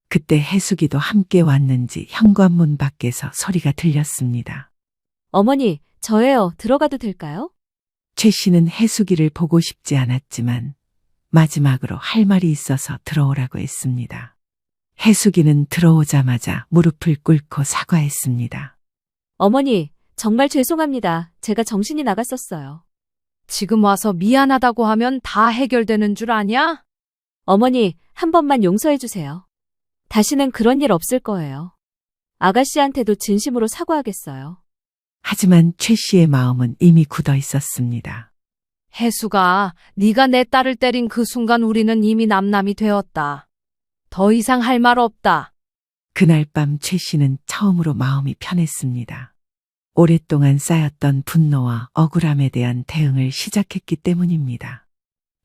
그때 혜숙이도 함께 왔는지 현관문 밖에서 소리가 들렸습니다. 어머니, 저예요. 들어가도 될까요? 최 씨는 혜숙이를 보고 싶지 않았지만 마지막으로 할 말이 있어서 들어오라고 했습니다. 혜숙이는 들어오자마자 무릎을 꿇고 사과했습니다. 어머니, 정말 죄송합니다. 제가 정신이 나갔었어요. 지금 와서 미안하다고 하면 다 해결되는 줄 아냐? 어머니, 한 번만 용서해 주세요. 다시는 그런 일 없을 거예요. 아가씨한테도 진심으로 사과하겠어요. 하지만 최 씨의 마음은 이미 굳어 있었습니다. 혜수가 네가 내 딸을 때린 그 순간 우리는 이미 남남이 되었다. 더 이상 할 말 없다. 그날 밤 최 씨는 처음으로 마음이 편했습니다. 오랫동안 쌓였던 분노와 억울함에 대한 대응을 시작했기 때문입니다.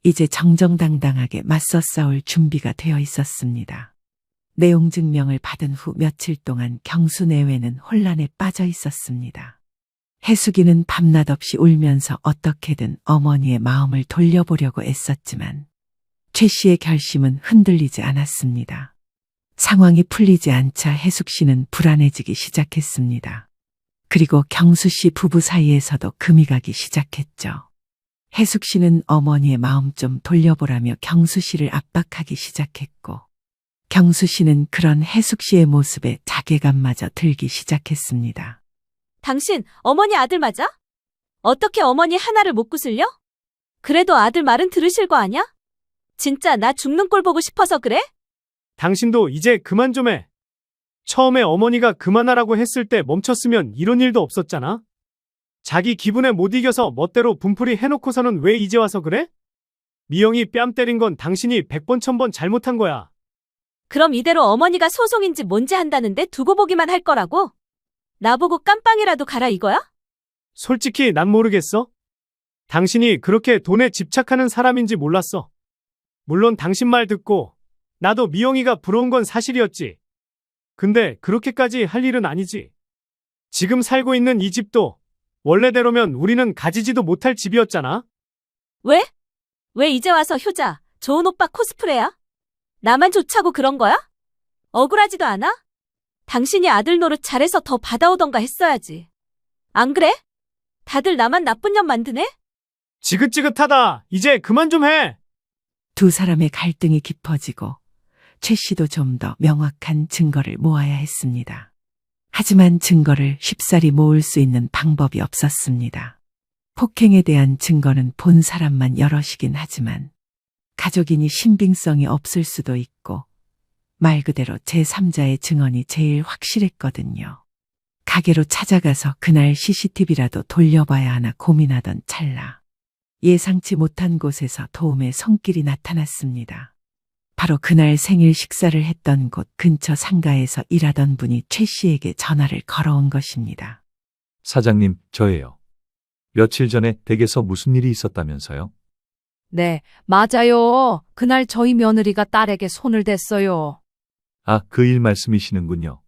이제 정정당당하게 맞서 싸울 준비가 되어 있었습니다. 내용 증명을 받은 후 며칠 동안 경수 내외는 혼란에 빠져 있었습니다. 해숙이는 밤낮 없이 울면서 어떻게든 어머니의 마음을 돌려보려고 애썼지만 최 씨의 결심은 흔들리지 않았습니다. 상황이 풀리지 않자 해숙 씨는 불안해지기 시작했습니다. 그리고 경수 씨 부부 사이에서도 금이 가기 시작했죠. 해숙 씨는 어머니의 마음 좀 돌려보라며 경수 씨를 압박하기 시작했고, 경수 씨는 그런 해숙 씨의 모습에 자괴감마저 들기 시작했습니다. 당신 어머니 아들 맞아? 어떻게 어머니 하나를 못 구슬려? 그래도 아들 말은 들으실 거 아냐? 진짜 나 죽는 꼴 보고 싶어서 그래? 당신도 이제 그만 좀 해. 처음에 어머니가 그만하라고 했을 때 멈췄으면 이런 일도 없었잖아. 자기 기분에 못 이겨서 멋대로 분풀이 해놓고서는 왜 이제 와서 그래? 미영이 뺨 때린 건 당신이 100번 1000번 잘못한 거야. 그럼 이대로 어머니가 소송인지 뭔지 한다는데 두고 보기만 할 거라고? 나보고 깜빵이라도 가라 이거야? 솔직히 난 모르겠어. 당신이 그렇게 돈에 집착하는 사람인지 몰랐어. 물론 당신 말 듣고 나도 미영이가 부러운 건 사실이었지. 근데 그렇게까지 할 일은 아니지. 지금 살고 있는 이 집도 원래대로면 우리는 가지지도 못할 집이었잖아. 왜? 왜 이제 와서 효자, 좋은 오빠 코스프레야? 나만 좋자고 그런 거야? 억울하지도 않아? 당신이 아들 노릇 잘해서 더 받아오던가 했어야지. 안 그래? 다들 나만 나쁜 년 만드네? 지긋지긋하다. 이제 그만 좀 해. 두 사람의 갈등이 깊어지고 최 씨도 좀 더 명확한 증거를 모아야 했습니다. 하지만 증거를 쉽사리 모을 수 있는 방법이 없었습니다. 폭행에 대한 증거는 본 사람만 여럿이긴 하지만 가족이니 신빙성이 없을 수도 있고 말 그대로 제3자의 증언이 제일 확실했거든요. 가게로 찾아가서 그날 CCTV라도 돌려봐야 하나 고민하던 찰나 예상치 못한 곳에서 도움의 손길이 나타났습니다. 바로 그날 생일 식사를 했던 곳 근처 상가에서 일하던 분이 최 씨에게 전화를 걸어온 것입니다. 사장님, 저예요. 며칠 전에 댁에서 무슨 일이 있었다면서요? 네, 맞아요. 그날 저희 며느리가 딸에게 손을 댔어요. 아, 그 일 말씀이시는군요.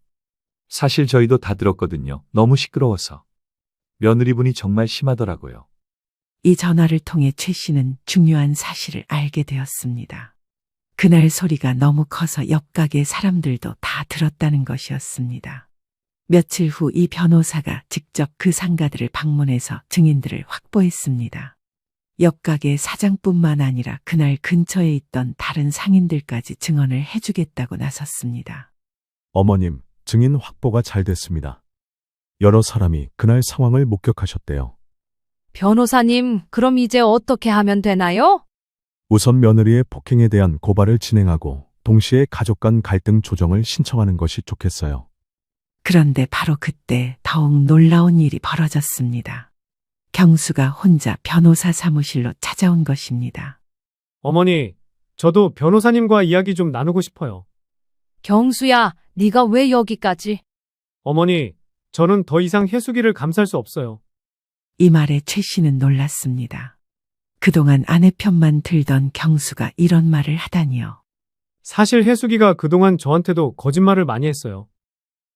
사실 저희도 다 들었거든요. 너무 시끄러워서. 며느리분이 정말 심하더라고요. 이 전화를 통해 최 씨는 중요한 사실을 알게 되었습니다. 그날 소리가 너무 커서 옆 가게 사람들도 다 들었다는 것이었습니다. 며칠 후 이 변호사가 직접 그 상가들을 방문해서 증인들을 확보했습니다. 옆 가게 사장뿐만 아니라 그날 근처에 있던 다른 상인들까지 증언을 해주겠다고 나섰습니다. 어머님, 증인 확보가 잘 됐습니다. 여러 사람이 그날 상황을 목격하셨대요. 변호사님, 그럼 이제 어떻게 하면 되나요? 우선 며느리의 폭행에 대한 고발을 진행하고 동시에 가족 간 갈등 조정을 신청하는 것이 좋겠어요. 그런데 바로 그때 더욱 놀라운 일이 벌어졌습니다. 경수가 혼자 변호사 사무실로 찾아온 것입니다. 어머니, 저도 변호사님과 이야기 좀 나누고 싶어요. 경수야, 네가 왜 여기까지? 어머니, 저는 더 이상 혜숙이를 감쌀 수 없어요. 이 말에 최 씨는 놀랐습니다. 그동안 아내 편만 들던 경수가 이런 말을 하다니요. 사실 혜숙이가 그동안 저한테도 거짓말을 많이 했어요.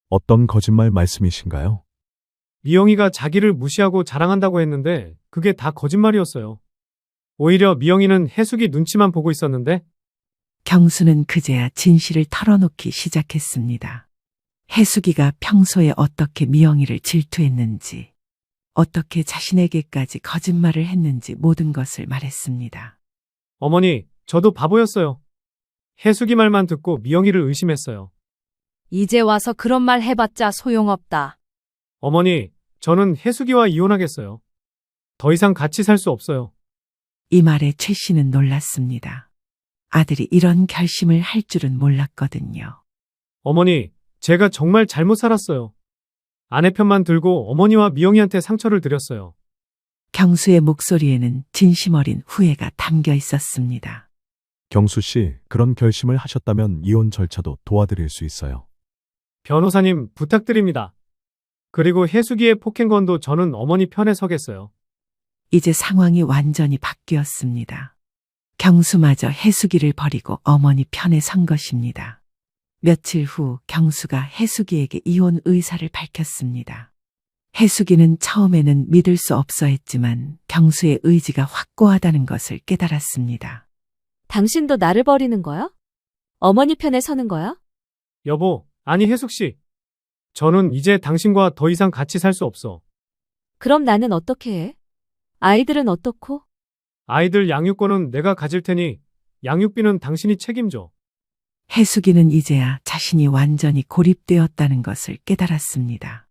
어떤 거짓말 말씀이신가요? 미영이가 자기를 무시하고 자랑한다고 했는데 그게 다 거짓말이었어요. 오히려 미영이는 혜숙이 눈치만 보고 있었는데 경수는 그제야 진실을 털어놓기 시작했습니다. 해숙이가 평소에 어떻게 미영이를 질투했는지, 어떻게 자신에게까지 거짓말을 했는지 모든 것을 말했습니다. 어머니, 저도 바보였어요. 혜숙이 말만 듣고 미영이를 의심했어요. 이제 와서 그런 말 해봤자 소용없다. 어머니, 저는 혜숙이와 이혼하겠어요. 더 이상 같이 살 수 없어요. 이 말에 최 씨는 놀랐습니다. 아들이 이런 결심을 할 줄은 몰랐거든요. 어머니, 제가 정말 잘못 살았어요. 아내 편만 들고 어머니와 미영이한테 상처를 드렸어요. 경수의 목소리에는 진심 어린 후회가 담겨 있었습니다. 경수 씨, 그런 결심을 하셨다면 이혼 절차도 도와드릴 수 있어요. 변호사님, 부탁드립니다. 그리고 혜숙이의 폭행건도 저는 어머니 편에 서겠어요. 이제 상황이 완전히 바뀌었습니다. 경수마저 혜숙이를 버리고 어머니 편에 선 것입니다. 며칠 후 경수가 혜숙이에게 이혼 의사를 밝혔습니다. 혜숙이는 처음에는 믿을 수 없어 했지만 경수의 의지가 확고하다는 것을 깨달았습니다. 당신도 나를 버리는 거야? 어머니 편에 서는 거야? 여보, 아니 혜숙씨. 저는 이제 당신과 더 이상 같이 살 수 없어. 그럼 나는 어떻게 해? 아이들은 어떻고? 아이들 양육권은 내가 가질 테니 양육비는 당신이 책임져. 혜숙이는 이제야 자신이 완전히 고립되었다는 것을 깨달았습니다.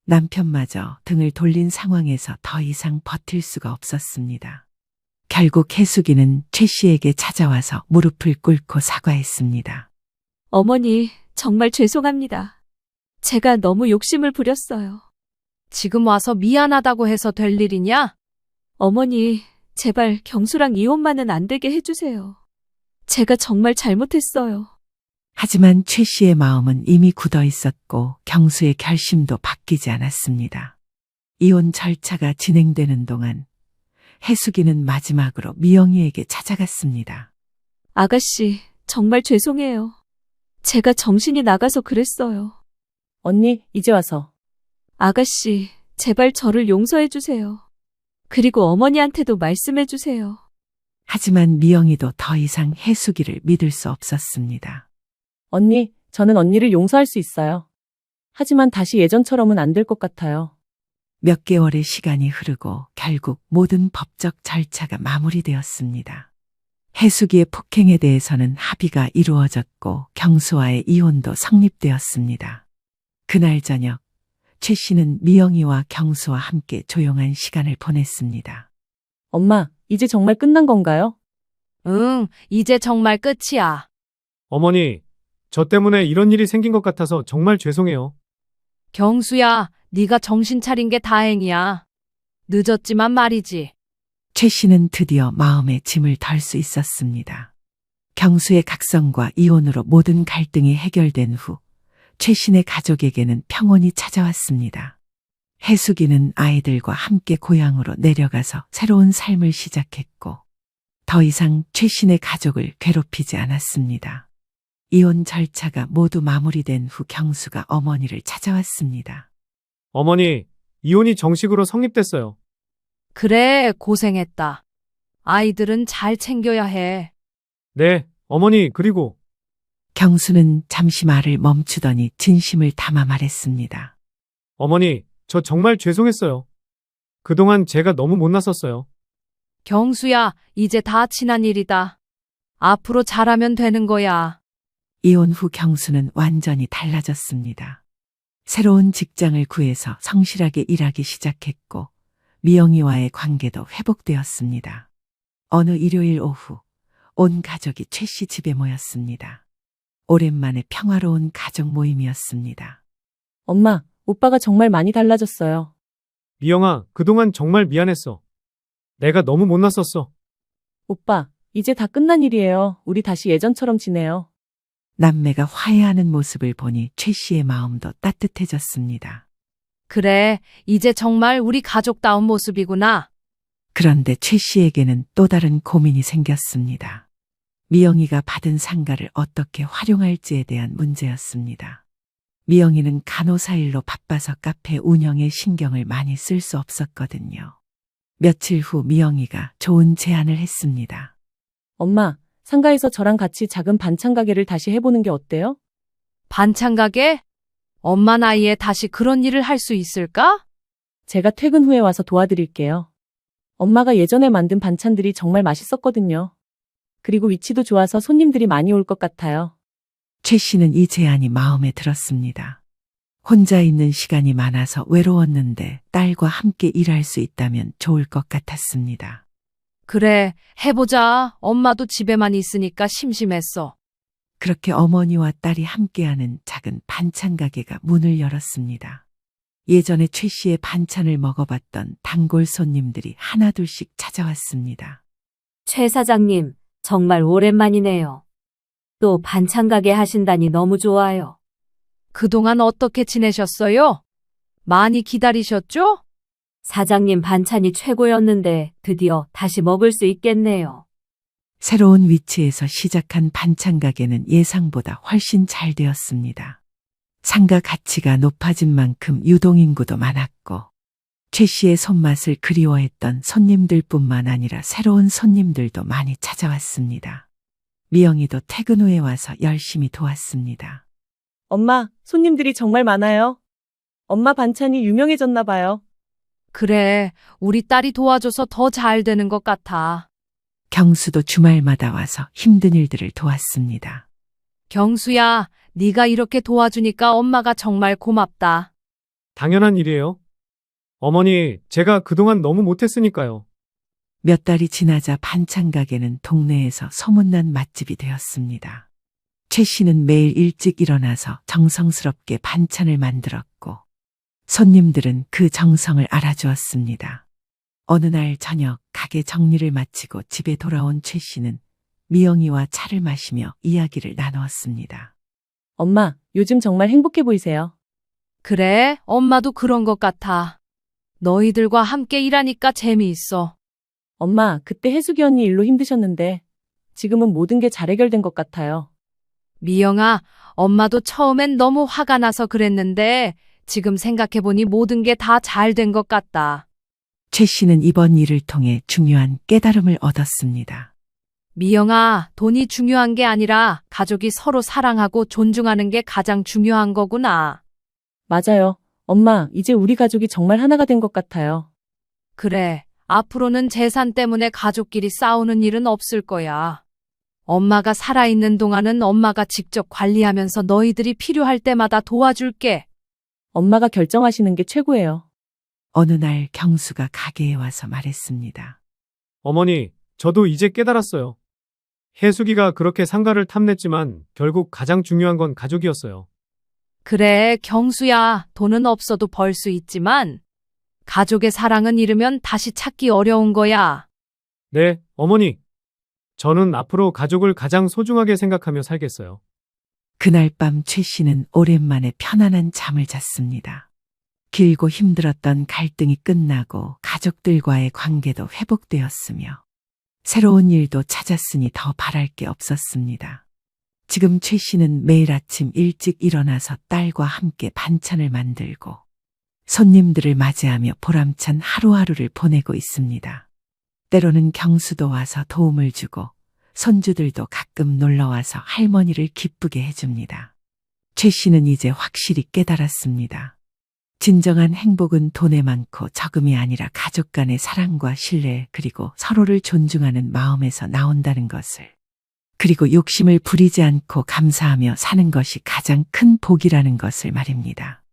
남편마저 등을 돌린 상황에서 더 이상 버틸 수가 없었습니다. 결국 혜숙이는 최 씨에게 찾아와서 무릎을 꿇고 사과했습니다. 어머니, 정말 죄송합니다. 제가 너무 욕심을 부렸어요. 지금 와서 미안하다고 해서 될 일이냐? 어머니, 제발 경수랑 이혼만은 안 되게 해주세요. 제가 정말 잘못했어요. 하지만 최 씨의 마음은 이미 굳어 있었고 경수의 결심도 바뀌지 않았습니다. 이혼 절차가 진행되는 동안 혜숙이는 마지막으로 미영이에게 찾아갔습니다. 아가씨, 정말 죄송해요. 제가 정신이 나가서 그랬어요. 언니, 이제 와서. 아가씨, 제발 저를 용서해주세요. 그리고 어머니한테도 말씀해주세요. 하지만 미영이도 더 이상 혜숙이를 믿을 수 없었습니다. 언니, 저는 언니를 용서할 수 있어요. 하지만 다시 예전처럼은 안 될 것 같아요. 몇 개월의 시간이 흐르고 결국 모든 법적 절차가 마무리되었습니다. 혜숙이의 폭행에 대해서는 합의가 이루어졌고 경수와의 이혼도 성립되었습니다. 그날 저녁 최 씨는 미영이와 경수와 함께 조용한 시간을 보냈습니다. 엄마, 이제 정말 끝난 건가요? 응, 이제 정말 끝이야. 어머니, 저 때문에 이런 일이 생긴 것 같아서 정말 죄송해요. 경수야, 네가 정신 차린 게 다행이야. 늦었지만 말이지. 최 씨는 드디어 마음의 짐을 덜 수 있었습니다. 경수의 각성과 이혼으로 모든 갈등이 해결된 후 최 씨네 가족에게는 평온이 찾아왔습니다. 혜숙이는 아이들과 함께 고향으로 내려가서 새로운 삶을 시작했고 더 이상 최 씨네 가족을 괴롭히지 않았습니다. 이혼 절차가 모두 마무리된 후 경수가 어머니를 찾아왔습니다. 어머니, 이혼이 정식으로 성립됐어요. 그래, 고생했다. 아이들은 잘 챙겨야 해. 네, 어머니, 그리고 경수는 잠시 말을 멈추더니 진심을 담아 말했습니다. 어머니, 저 정말 죄송했어요. 그동안 제가 너무 못났었어요. 경수야, 이제 다 지난 일이다. 앞으로 잘하면 되는 거야. 이혼 후 경수는 완전히 달라졌습니다. 새로운 직장을 구해서 성실하게 일하기 시작했고 미영이와의 관계도 회복되었습니다. 어느 일요일 오후 온 가족이 최 씨 집에 모였습니다. 오랜만에 평화로운 가족 모임이었습니다. 엄마, 오빠가 정말 많이 달라졌어요. 미영아, 그동안 정말 미안했어. 내가 너무 못났었어. 오빠, 이제 다 끝난 일이에요. 우리 다시 예전처럼 지내요. 남매가 화해하는 모습을 보니 최 씨의 마음도 따뜻해졌습니다. 그래, 이제 정말 우리 가족다운 모습이구나. 그런데 최 씨에게는 또 다른 고민이 생겼습니다. 미영이가 받은 상가를 어떻게 활용할지에 대한 문제였습니다. 미영이는 간호사 일로 바빠서 카페 운영에 신경을 많이 쓸 수 없었거든요. 며칠 후 미영이가 좋은 제안을 했습니다. 엄마, 상가에서 저랑 같이 작은 반찬 가게를 다시 해보는 게 어때요? 반찬 가게? 엄마 나이에 다시 그런 일을 할 수 있을까? 제가 퇴근 후에 와서 도와드릴게요. 엄마가 예전에 만든 반찬들이 정말 맛있었거든요. 그리고 위치도 좋아서 손님들이 많이 올 것 같아요. 최 씨는 이 제안이 마음에 들었습니다. 혼자 있는 시간이 많아서 외로웠는데 딸과 함께 일할 수 있다면 좋을 것 같았습니다. 그래, 해보자. 엄마도 집에만 있으니까 심심했어. 그렇게 어머니와 딸이 함께하는 작은 반찬 가게가 문을 열었습니다. 예전에 최 씨의 반찬을 먹어봤던 단골 손님들이 하나둘씩 찾아왔습니다. 최 사장님, 정말 오랜만이네요. 또 반찬 가게 하신다니 너무 좋아요. 그동안 어떻게 지내셨어요? 많이 기다리셨죠? 사장님 반찬이 최고였는데 드디어 다시 먹을 수 있겠네요. 새로운 위치에서 시작한 반찬 가게는 예상보다 훨씬 잘 되었습니다. 상가 가치가 높아진 만큼 유동인구도 많았고 최 씨의 손맛을 그리워했던 손님들뿐만 아니라 새로운 손님들도 많이 찾아왔습니다. 미영이도 퇴근 후에 와서 열심히 도왔습니다. 엄마, 손님들이 정말 많아요. 엄마 반찬이 유명해졌나 봐요. 그래, 우리 딸이 도와줘서 더 잘 되는 것 같아. 경수도 주말마다 와서 힘든 일들을 도왔습니다. 경수야, 네가 이렇게 도와주니까 엄마가 정말 고맙다. 당연한 일이에요. 어머니, 제가 그동안 너무 못했으니까요. 몇 달이 지나자 반찬 가게는 동네에서 소문난 맛집이 되었습니다. 최 씨는 매일 일찍 일어나서 정성스럽게 반찬을 만들었고 손님들은 그 정성을 알아주었습니다. 어느 날 저녁 가게 정리를 마치고 집에 돌아온 최 씨는 미영이와 차를 마시며 이야기를 나누었습니다. 엄마, 요즘 정말 행복해 보이세요. 그래, 엄마도 그런 것 같아. 너희들과 함께 일하니까 재미있어. 엄마, 그때 혜숙이 언니 일로 힘드셨는데 지금은 모든 게 잘 해결된 것 같아요. 미영아, 엄마도 처음엔 너무 화가 나서 그랬는데 지금 생각해보니 모든 게 다 잘 된 것 같다. 최 씨는 이번 일을 통해 중요한 깨달음을 얻었습니다. 미영아, 돈이 중요한 게 아니라 가족이 서로 사랑하고 존중하는 게 가장 중요한 거구나. 맞아요. 엄마, 이제 우리 가족이 정말 하나가 된 것 같아요. 그래, 앞으로는 재산 때문에 가족끼리 싸우는 일은 없을 거야. 엄마가 살아있는 동안은 엄마가 직접 관리하면서 너희들이 필요할 때마다 도와줄게. 엄마가 결정하시는 게 최고예요. 어느 날 경수가 가게에 와서 말했습니다. 어머니, 저도 이제 깨달았어요. 혜숙이가 그렇게 상가를 탐냈지만 결국 가장 중요한 건 가족이었어요. 그래, 경수야, 돈은 없어도 벌 수 있지만 가족의 사랑은 잃으면 다시 찾기 어려운 거야. 네, 어머니. 저는 앞으로 가족을 가장 소중하게 생각하며 살겠어요. 그날 밤 최 씨는 오랜만에 편안한 잠을 잤습니다. 길고 힘들었던 갈등이 끝나고 가족들과의 관계도 회복되었으며 새로운 일도 찾았으니 더 바랄 게 없었습니다. 지금 최 씨는 매일 아침 일찍 일어나서 딸과 함께 반찬을 만들고 손님들을 맞이하며 보람찬 하루하루를 보내고 있습니다. 때로는 경수도 와서 도움을 주고 손주들도 가끔 놀러와서 할머니를 기쁘게 해줍니다. 최 씨는 이제 확실히 깨달았습니다. 진정한 행복은 돈에 많고 적음이 아니라 가족 간의 사랑과 신뢰 그리고 서로를 존중하는 마음에서 나온다는 것을. 그리고 욕심을 부리지 않고 감사하며 사는 것이 가장 큰 복이라는 것을 말입니다.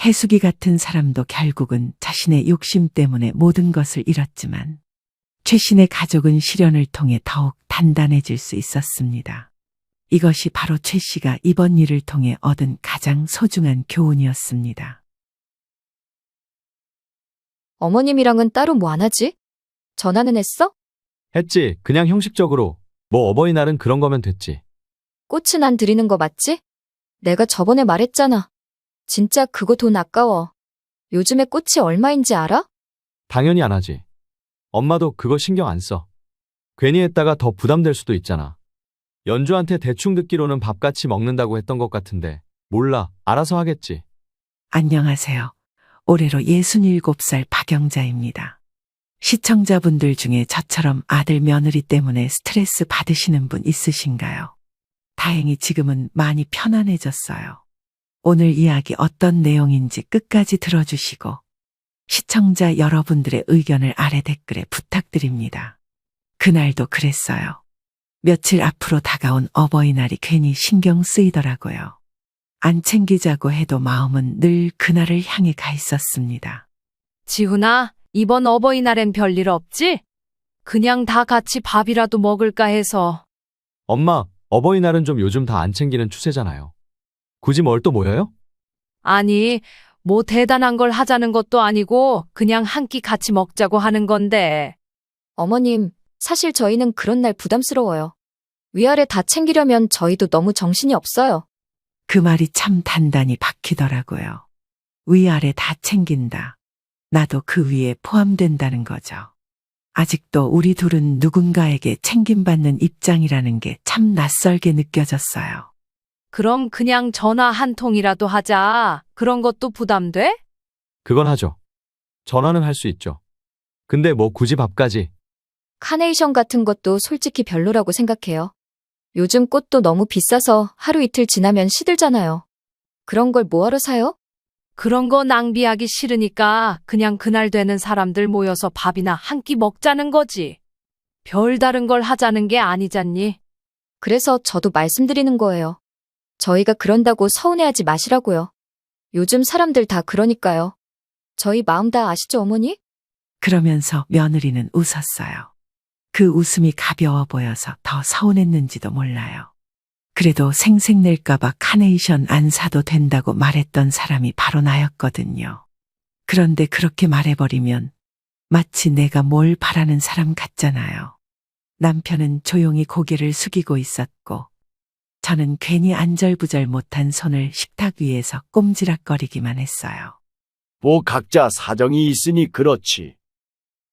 혜숙이 같은 사람도 결국은 자신의 욕심 때문에 모든 것을 잃었지만 최신의 가족은 시련을 통해 더욱 단단해질 수 있었습니다. 이것이 바로 최 씨가 이번 일을 통해 얻은 가장 소중한 교훈이었습니다. 어머님이랑은 따로 뭐 안 하지? 전화는 했어? 했지. 그냥 형식적으로. 뭐 어버이날은 그런 거면 됐지. 꽃은 안 드리는 거 맞지? 내가 저번에 말했잖아. 진짜 그거 돈 아까워. 요즘에 꽃이 얼마인지 알아? 당연히 안 하지. 엄마도 그거 신경 안 써. 괜히 했다가 더 부담될 수도 있잖아. 연주한테 대충 듣기로는 밥같이 먹는다고 했던 것 같은데 몰라. 알아서 하겠지. 안녕하세요. 올해로 67살 박영자입니다. 시청자분들 중에 저처럼 아들 며느리 때문에 스트레스 받으시는 분 있으신가요? 다행히 지금은 많이 편안해졌어요. 오늘 이야기 어떤 내용인지 끝까지 들어주시고 시청자 여러분들의 의견을 아래 댓글에 부탁드립니다. 그날도 그랬어요. 며칠 앞으로 다가온 어버이날이 괜히 신경 쓰이더라고요. 안 챙기자고 해도 마음은 늘 그날을 향해 가 있었습니다. 지훈아, 이번 어버이날엔 별일 없지? 그냥 다 같이 밥이라도 먹을까 해서. 엄마, 어버이날은 좀 요즘 다 안 챙기는 추세잖아요. 굳이 뭘 또 모여요? 아니, 뭐 대단한 걸 하자는 것도 아니고 그냥 한 끼 같이 먹자고 하는 건데. 어머님, 사실 저희는 그런 날 부담스러워요. 위아래 다 챙기려면 저희도 너무 정신이 없어요. 그 말이 참 단단히 박히더라고요. 위아래 다 챙긴다. 나도 그 위에 포함된다는 거죠. 아직도 우리 둘은 누군가에게 챙김받는 입장이라는 게 참 낯설게 느껴졌어요. 그럼 그냥 전화 한 통이라도 하자. 그런 것도 부담돼? 그건 하죠. 전화는 할 수 있죠. 근데 뭐 굳이 밥까지. 카네이션 같은 것도 솔직히 별로라고 생각해요. 요즘 꽃도 너무 비싸서 하루 이틀 지나면 시들잖아요. 그런 걸 뭐하러 사요? 그런 거 낭비하기 싫으니까 그냥 그날 되는 사람들 모여서 밥이나 한 끼 먹자는 거지. 별다른 걸 하자는 게 아니잖니. 그래서 저도 말씀드리는 거예요. 저희가 그런다고 서운해하지 마시라고요. 요즘 사람들 다 그러니까요. 저희 마음 다 아시죠, 어머니? 그러면서 며느리는 웃었어요. 그 웃음이 가벼워 보여서 더 서운했는지도 몰라요. 그래도 생색낼까봐 카네이션 안 사도 된다고 말했던 사람이 바로 나였거든요. 그런데 그렇게 말해버리면 마치 내가 뭘 바라는 사람 같잖아요. 남편은 조용히 고개를 숙이고 있었고, 저는 괜히 안절부절 못한 손을 식탁 위에서 꼼지락거리기만 했어요. 뭐 각자 사정이 있으니 그렇지.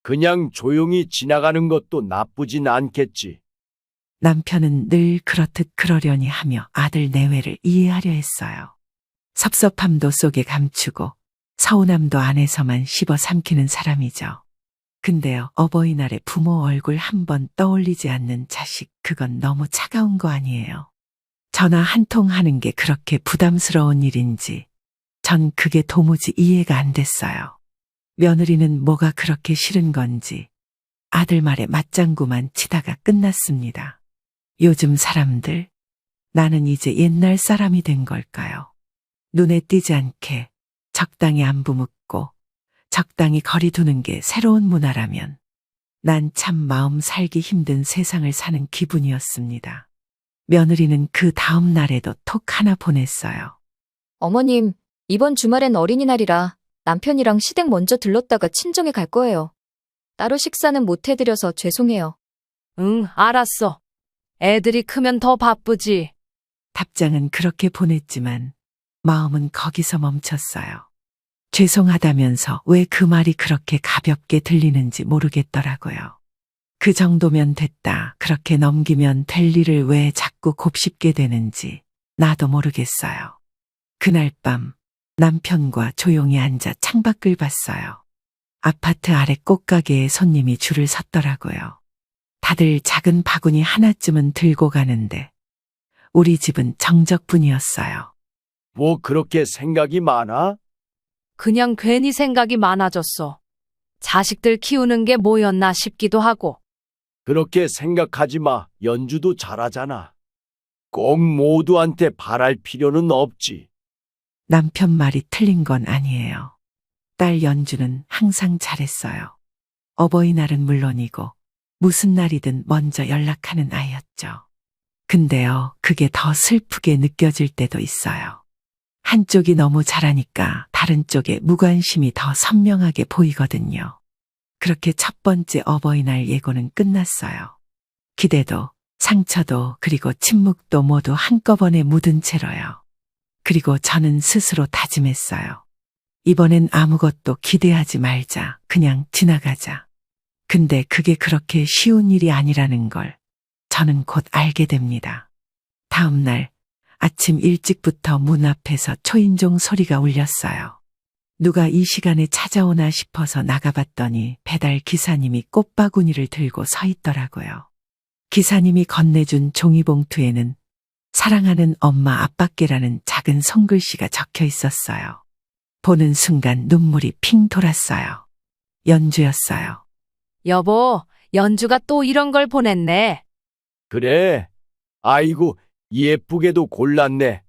그냥 조용히 지나가는 것도 나쁘진 않겠지. 남편은 늘 그렇듯 그러려니 하며 아들 내외를 이해하려 했어요. 섭섭함도 속에 감추고 서운함도 안에서만 씹어 삼키는 사람이죠. 근데요, 어버이날에 부모 얼굴 한 번 떠올리지 않는 자식, 그건 너무 차가운 거 아니에요. 전화 한 통 하는 게 그렇게 부담스러운 일인지 전 그게 도무지 이해가 안 됐어요. 며느리는 뭐가 그렇게 싫은 건지 아들 말에 맞장구만 치다가 끝났습니다. 요즘 사람들, 나는 이제 옛날 사람이 된 걸까요? 눈에 띄지 않게 적당히 안부 묻고 적당히 거리 두는 게 새로운 문화라면 난 참 마음 살기 힘든 세상을 사는 기분이었습니다. 며느리는 그 다음 날에도 톡 하나 보냈어요. 어머님, 이번 주말엔 어린이날이라 남편이랑 시댁 먼저 들렀다가 친정에 갈 거예요. 따로 식사는 못 해드려서 죄송해요. 응, 알았어. 애들이 크면 더 바쁘지. 답장은 그렇게 보냈지만 마음은 거기서 멈췄어요. 죄송하다면서 왜 그 말이 그렇게 가볍게 들리는지 모르겠더라고요. 그 정도면 됐다, 그렇게 넘기면 될 일을 왜 자꾸 곱씹게 되는지 나도 모르겠어요. 그날 밤 남편과 조용히 앉아 창밖을 봤어요. 아파트 아래 꽃가게에 손님이 줄을 섰더라고요. 다들 작은 바구니 하나쯤은 들고 가는데 우리 집은 정적뿐이었어요. 뭐 그렇게 생각이 많아? 그냥 괜히 생각이 많아졌어. 자식들 키우는 게 뭐였나 싶기도 하고. 그렇게 생각하지 마. 연주도 잘하잖아. 꼭 모두한테 바랄 필요는 없지. 남편 말이 틀린 건 아니에요. 딸 연주는 항상 잘했어요. 어버이날은 물론이고 무슨 날이든 먼저 연락하는 아이였죠. 근데요, 그게 더 슬프게 느껴질 때도 있어요. 한쪽이 너무 잘하니까 다른 쪽에 무관심이 더 선명하게 보이거든요. 그렇게 첫 번째 어버이날 예고는 끝났어요. 기대도, 상처도, 그리고 침묵도 모두 한꺼번에 묻은 채로요. 그리고 저는 스스로 다짐했어요. 이번엔 아무것도 기대하지 말자. 그냥 지나가자. 근데 그게 그렇게 쉬운 일이 아니라는 걸 저는 곧 알게 됩니다. 다음 날 아침 일찍부터 문 앞에서 초인종 소리가 울렸어요. 누가 이 시간에 찾아오나 싶어서 나가봤더니 배달 기사님이 꽃바구니를 들고 서 있더라고요. 기사님이 건네준 종이봉투에는 사랑하는 엄마 아빠께라는 작은 손글씨가 적혀 있었어요. 보는 순간 눈물이 핑 돌았어요. 연주였어요. 여보, 연주가 또 이런 걸 보냈네. 그래. 아이고, 예쁘게도 골랐네.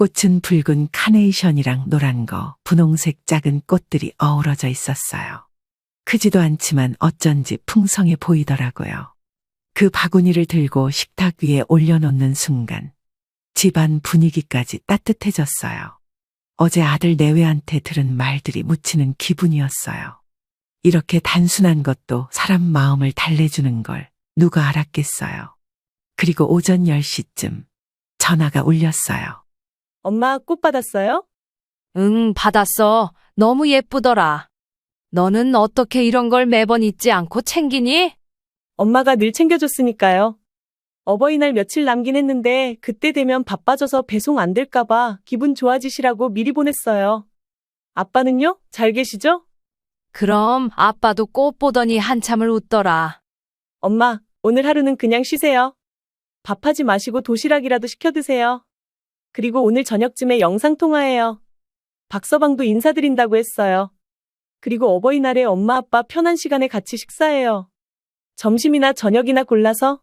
꽃은 붉은 카네이션이랑 노란 거, 분홍색 작은 꽃들이 어우러져 있었어요. 크지도 않지만 어쩐지 풍성해 보이더라고요. 그 바구니를 들고 식탁 위에 올려놓는 순간 집안 분위기까지 따뜻해졌어요. 어제 아들 내외한테 들은 말들이 묻히는 기분이었어요. 이렇게 단순한 것도 사람 마음을 달래주는 걸 누가 알았겠어요. 그리고 오전 10시쯤 전화가 울렸어요. 엄마 꽃 받았어요? 응, 받았어. 너무 예쁘더라. 너는 어떻게 이런 걸 매번 잊지 않고 챙기니? 엄마가 늘 챙겨줬으니까요. 어버이날 며칠 남긴 했는데 그때 되면 바빠져서 배송 안 될까봐 기분 좋아지시라고 미리 보냈어요. 아빠는요? 잘 계시죠? 그럼 아빠도 꽃 보더니 한참을 웃더라. 엄마, 오늘 하루는 그냥 쉬세요. 밥하지 마시고 도시락이라도 시켜 드세요. 그리고 오늘 저녁쯤에 영상통화해요. 박서방도 인사드린다고 했어요. 그리고 어버이날에 엄마 아빠 편한 시간에 같이 식사해요. 점심이나 저녁이나 골라서.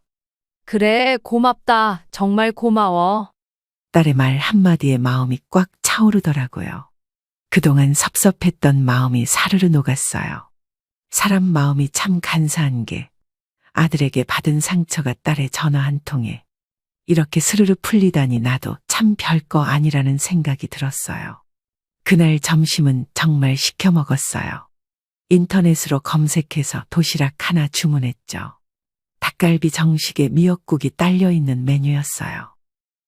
그래, 고맙다. 정말 고마워. 딸의 말 한마디에 마음이 꽉 차오르더라고요. 그동안 섭섭했던 마음이 사르르 녹았어요. 사람 마음이 참 간사한 게 아들에게 받은 상처가 딸의 전화 한 통에 이렇게 스르르 풀리다니 나도 참 별거 아니라는 생각이 들었어요. 그날 점심은 정말 시켜 먹었어요. 인터넷으로 검색해서 도시락 하나 주문했죠. 닭갈비 정식에 미역국이 딸려있는 메뉴였어요.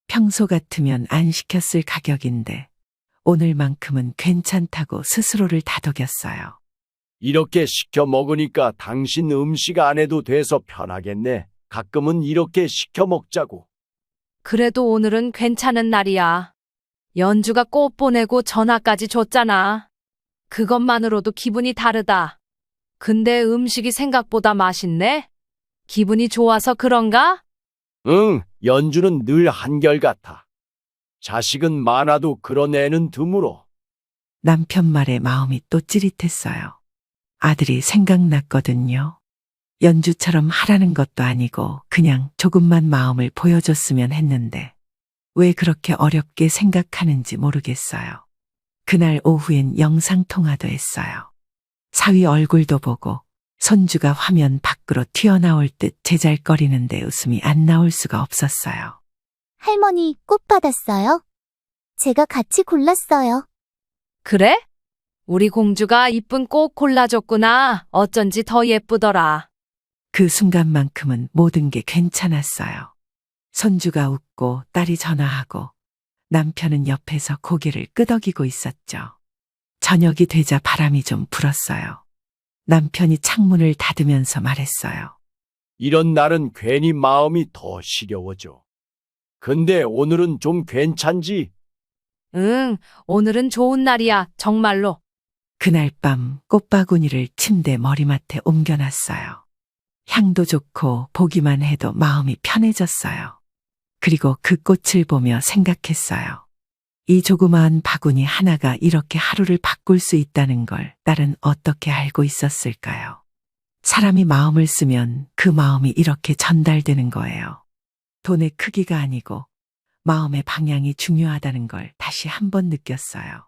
평소 같으면 안 시켰을 가격인데 오늘만큼은 괜찮다고 스스로를 다독였어요. 이렇게 시켜 먹으니까 당신 음식 안 해도 돼서 편하겠네. 가끔은 이렇게 시켜 먹자고. 그래도 오늘은 괜찮은 날이야. 연주가 꽃 보내고 전화까지 줬잖아. 그것만으로도 기분이 다르다. 근데 음식이 생각보다 맛있네? 기분이 좋아서 그런가? 응, 연주는 늘 한결같아. 자식은 많아도 그런 애는 드물어. 남편 말에 마음이 또 찌릿했어요. 아들이 생각났거든요. 연주처럼 하라는 것도 아니고 그냥 조금만 마음을 보여줬으면 했는데 왜 그렇게 어렵게 생각하는지 모르겠어요. 그날 오후엔 영상통화도 했어요. 사위 얼굴도 보고 손주가 화면 밖으로 튀어나올 듯 제잘거리는데 웃음이 안 나올 수가 없었어요. 할머니, 꽃 받았어요? 제가 같이 골랐어요. 그래? 우리 공주가 이쁜 꽃 골라줬구나. 어쩐지 더 예쁘더라. 그 순간만큼은 모든 게 괜찮았어요. 손주가 웃고 딸이 전화하고 남편은 옆에서 고개를 끄덕이고 있었죠. 저녁이 되자 바람이 좀 불었어요. 남편이 창문을 닫으면서 말했어요. 이런 날은 괜히 마음이 더 시려워져. 근데 오늘은 좀 괜찮지? 응, 오늘은 좋은 날이야. 정말로. 그날 밤 꽃바구니를 침대 머리맡에 옮겨놨어요. 향도 좋고 보기만 해도 마음이 편해졌어요. 그리고 그 꽃을 보며 생각했어요. 이 조그마한 바구니 하나가 이렇게 하루를 바꿀 수 있다는 걸 딸은 어떻게 알고 있었을까요? 사람이 마음을 쓰면 그 마음이 이렇게 전달되는 거예요. 돈의 크기가 아니고 마음의 방향이 중요하다는 걸 다시 한번 느꼈어요.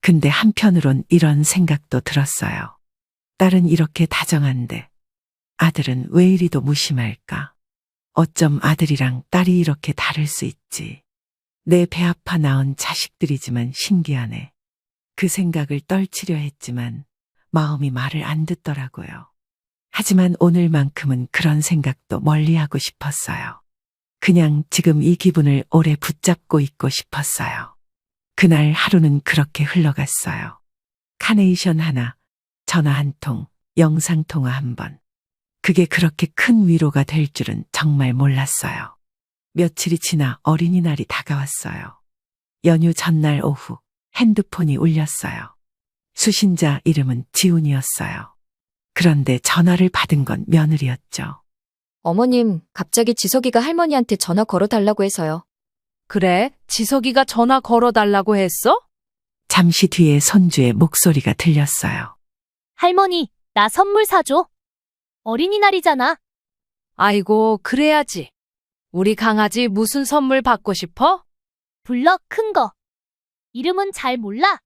근데 한편으론 이런 생각도 들었어요. 딸은 이렇게 다정한데 아들은 왜 이리도 무심할까? 어쩜 아들이랑 딸이 이렇게 다를 수 있지? 내 배 아파 낳은 자식들이지만 신기하네. 그 생각을 떨치려 했지만 마음이 말을 안 듣더라고요. 하지만 오늘만큼은 그런 생각도 멀리하고 싶었어요. 그냥 지금 이 기분을 오래 붙잡고 있고 싶었어요. 그날 하루는 그렇게 흘러갔어요. 카네이션 하나, 전화 한 통, 영상통화 한 번. 그게 그렇게 큰 위로가 될 줄은 정말 몰랐어요. 며칠이 지나 어린이날이 다가왔어요. 연휴 전날 오후 핸드폰이 울렸어요. 수신자 이름은 지훈이었어요. 그런데 전화를 받은 건 며느리였죠. 어머님, 갑자기 지석이가 할머니한테 전화 걸어달라고 해서요. 그래? 지석이가 전화 걸어달라고 했어? 잠시 뒤에 손주의 목소리가 들렸어요. 할머니, 나 선물 사줘. 어린이날이잖아. 아이고, 그래야지. 우리 강아지 무슨 선물 받고 싶어? 불러, 큰 거. 이름은 잘 몰라.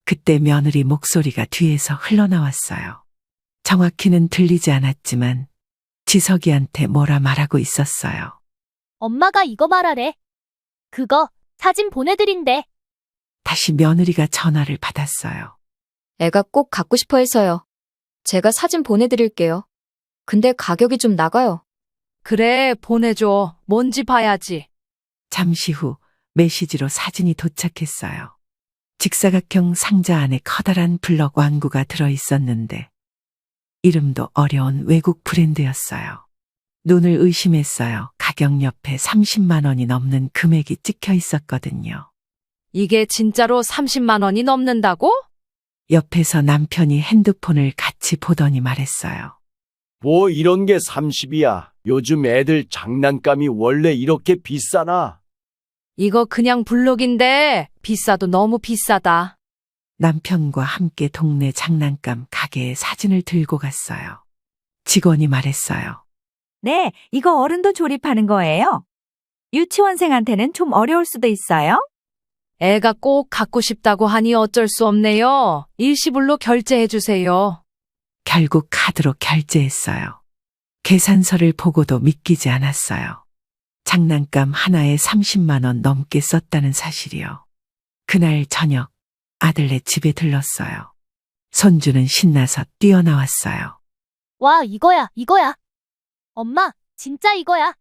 그때 며느리 목소리가 뒤에서 흘러나왔어요. 정확히는 들리지 않았지만 지석이한테 뭐라 말하고 있었어요. 엄마가 이거 말하래. 그거 사진 보내드린대. 다시 며느리가 전화를 받았어요. 애가 꼭 갖고 싶어 해서요. 제가 사진 보내드릴게요. 근데 가격이 좀 나가요. 그래, 보내줘. 뭔지 봐야지. 잠시 후 메시지로 사진이 도착했어요. 직사각형 상자 안에 커다란 블럭 완구가 들어 있었는데 이름도 어려운 외국 브랜드였어요. 눈을 의심했어요. 가격 옆에 30만 원이 넘는 금액이 찍혀 있었거든요. 이게 진짜로 30만 원이 넘는다고? 옆에서 남편이 핸드폰을 같이 보더니 말했어요. 뭐 이런 게 30이야. 요즘 애들 장난감이 원래 이렇게 비싸나? 이거 그냥 블록인데 비싸도 너무 비싸다. 남편과 함께 동네 장난감 가게에 사진을 들고 갔어요. 직원이 말했어요. 네, 이거 어른도 조립하는 거예요. 유치원생한테는 좀 어려울 수도 있어요. 애가 꼭 갖고 싶다고 하니 어쩔 수 없네요. 일시불로 결제해 주세요. 결국 카드로 결제했어요. 계산서를 보고도 믿기지 않았어요. 장난감 하나에 30만 원 넘게 썼다는 사실이요. 그날 저녁 아들네 집에 들렀어요. 손주는 신나서 뛰어나왔어요. 와, 이거야, 이거야. 엄마, 진짜 이거야.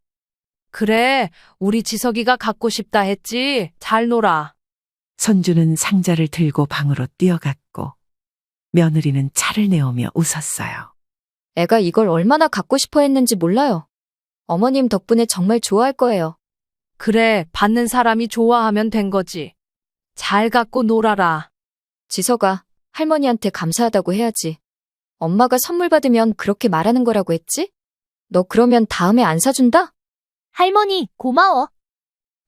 그래, 우리 지석이가 갖고 싶다 했지. 잘 놀아. 손주는 상자를 들고 방으로 뛰어갔고 며느리는 차를 내오며 웃었어요. 애가 이걸 얼마나 갖고 싶어 했는지 몰라요. 어머님 덕분에 정말 좋아할 거예요. 그래, 받는 사람이 좋아하면 된 거지. 잘 갖고 놀아라. 지석아, 할머니한테 감사하다고 해야지. 엄마가 선물 받으면 그렇게 말하는 거라고 했지? 너 그러면 다음에 안 사준다? 할머니, 고마워.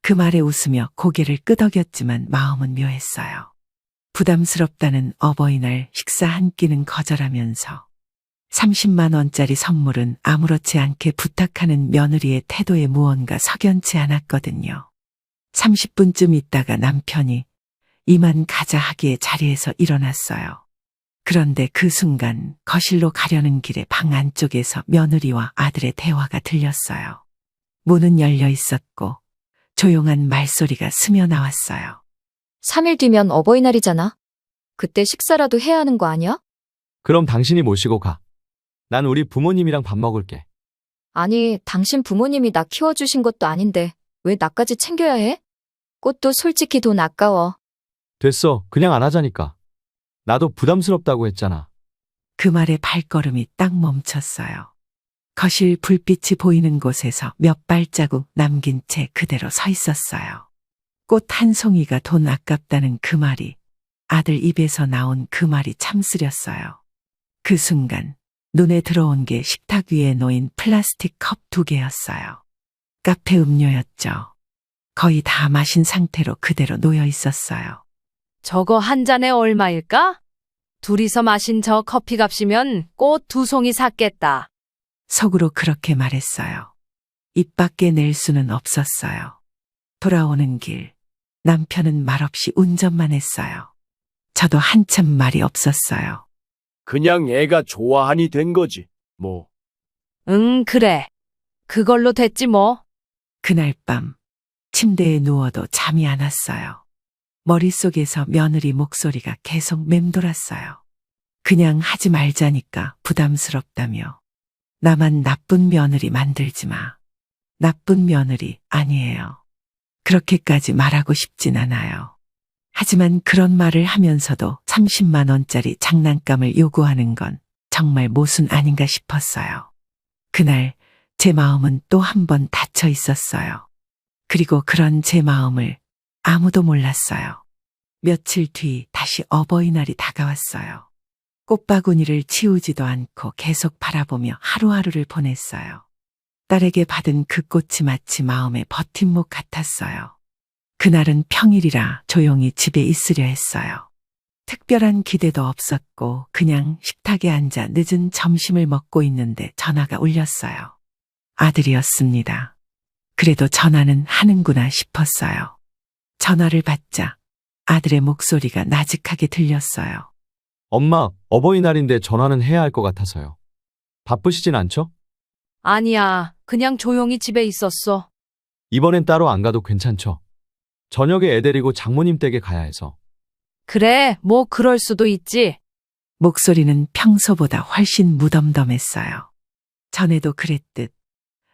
그 말에 웃으며 고개를 끄덕였지만 마음은 묘했어요. 부담스럽다는 어버이날 식사 한 끼는 거절하면서 30만 원짜리 선물은 아무렇지 않게 부탁하는 며느리의 태도에 무언가 석연치 않았거든요. 30분쯤 있다가 남편이 이만 가자 하기에 자리에서 일어났어요. 그런데 그 순간 거실로 가려는 길에 방 안쪽에서 며느리와 아들의 대화가 들렸어요. 문은 열려 있었고 조용한 말소리가 스며 나왔어요. 3일 뒤면 어버이날이잖아. 그때 식사라도 해야 하는 거 아니야? 그럼 당신이 모시고 가. 난 우리 부모님이랑 밥 먹을게. 아니, 당신 부모님이 나 키워주신 것도 아닌데 왜 나까지 챙겨야 해? 꽃도 솔직히 돈 아까워. 됐어. 그냥 안 하자니까. 나도 부담스럽다고 했잖아. 그 말에 발걸음이 딱 멈췄어요. 거실 불빛이 보이는 곳에서 몇 발자국 남긴 채 그대로 서 있었어요. 꽃 한 송이가 돈 아깝다는 그 말이, 아들 입에서 나온 그 말이 참 쓰렸어요. 그 순간 눈에 들어온 게 식탁 위에 놓인 플라스틱 컵 2개였어요. 카페 음료였죠. 거의 다 마신 상태로 그대로 놓여 있었어요. 저거 한 잔에 얼마일까? 둘이서 마신 저 커피 값이면 꽃 2송이 샀겠다. 속으로 그렇게 말했어요. 입 밖에 낼 수는 없었어요. 돌아오는 길, 남편은 말없이 운전만 했어요. 저도 한참 말이 없었어요. 그냥 애가 좋아하니 된 거지. 뭐. 응, 그래. 그걸로 됐지 뭐. 그날 밤 침대에 누워도 잠이 안 왔어요. 머릿속에서 며느리 목소리가 계속 맴돌았어요. 그냥 하지 말자니까 부담스럽다며. 나만 나쁜 며느리 만들지 마. 나쁜 며느리 아니에요. 그렇게까지 말하고 싶진 않아요. 하지만 그런 말을 하면서도 30만 원짜리 장난감을 요구하는 건 정말 모순 아닌가 싶었어요. 그날 제 마음은 또 한 번 닫혀 있었어요. 그리고 그런 제 마음을 아무도 몰랐어요. 며칠 뒤 다시 어버이날이 다가왔어요. 꽃바구니를 치우지도 않고 계속 바라보며 하루하루를 보냈어요. 딸에게 받은 그 꽃이 마치 마음의 버팀목 같았어요. 그날은 평일이라 조용히 집에 있으려 했어요. 특별한 기대도 없었고 그냥 식탁에 앉아 늦은 점심을 먹고 있는데 전화가 울렸어요. 아들이었습니다. 그래도 전화는 하는구나 싶었어요. 전화를 받자 아들의 목소리가 나직하게 들렸어요. 엄마, 어버이날인데 전화는 해야 할 것 같아서요. 바쁘시진 않죠? 아니야. 그냥 조용히 집에 있었어. 이번엔 따로 안 가도 괜찮죠? 저녁에 애 데리고 장모님 댁에 가야 해서. 그래, 뭐 그럴 수도 있지. 목소리는 평소보다 훨씬 무덤덤했어요. 전에도 그랬듯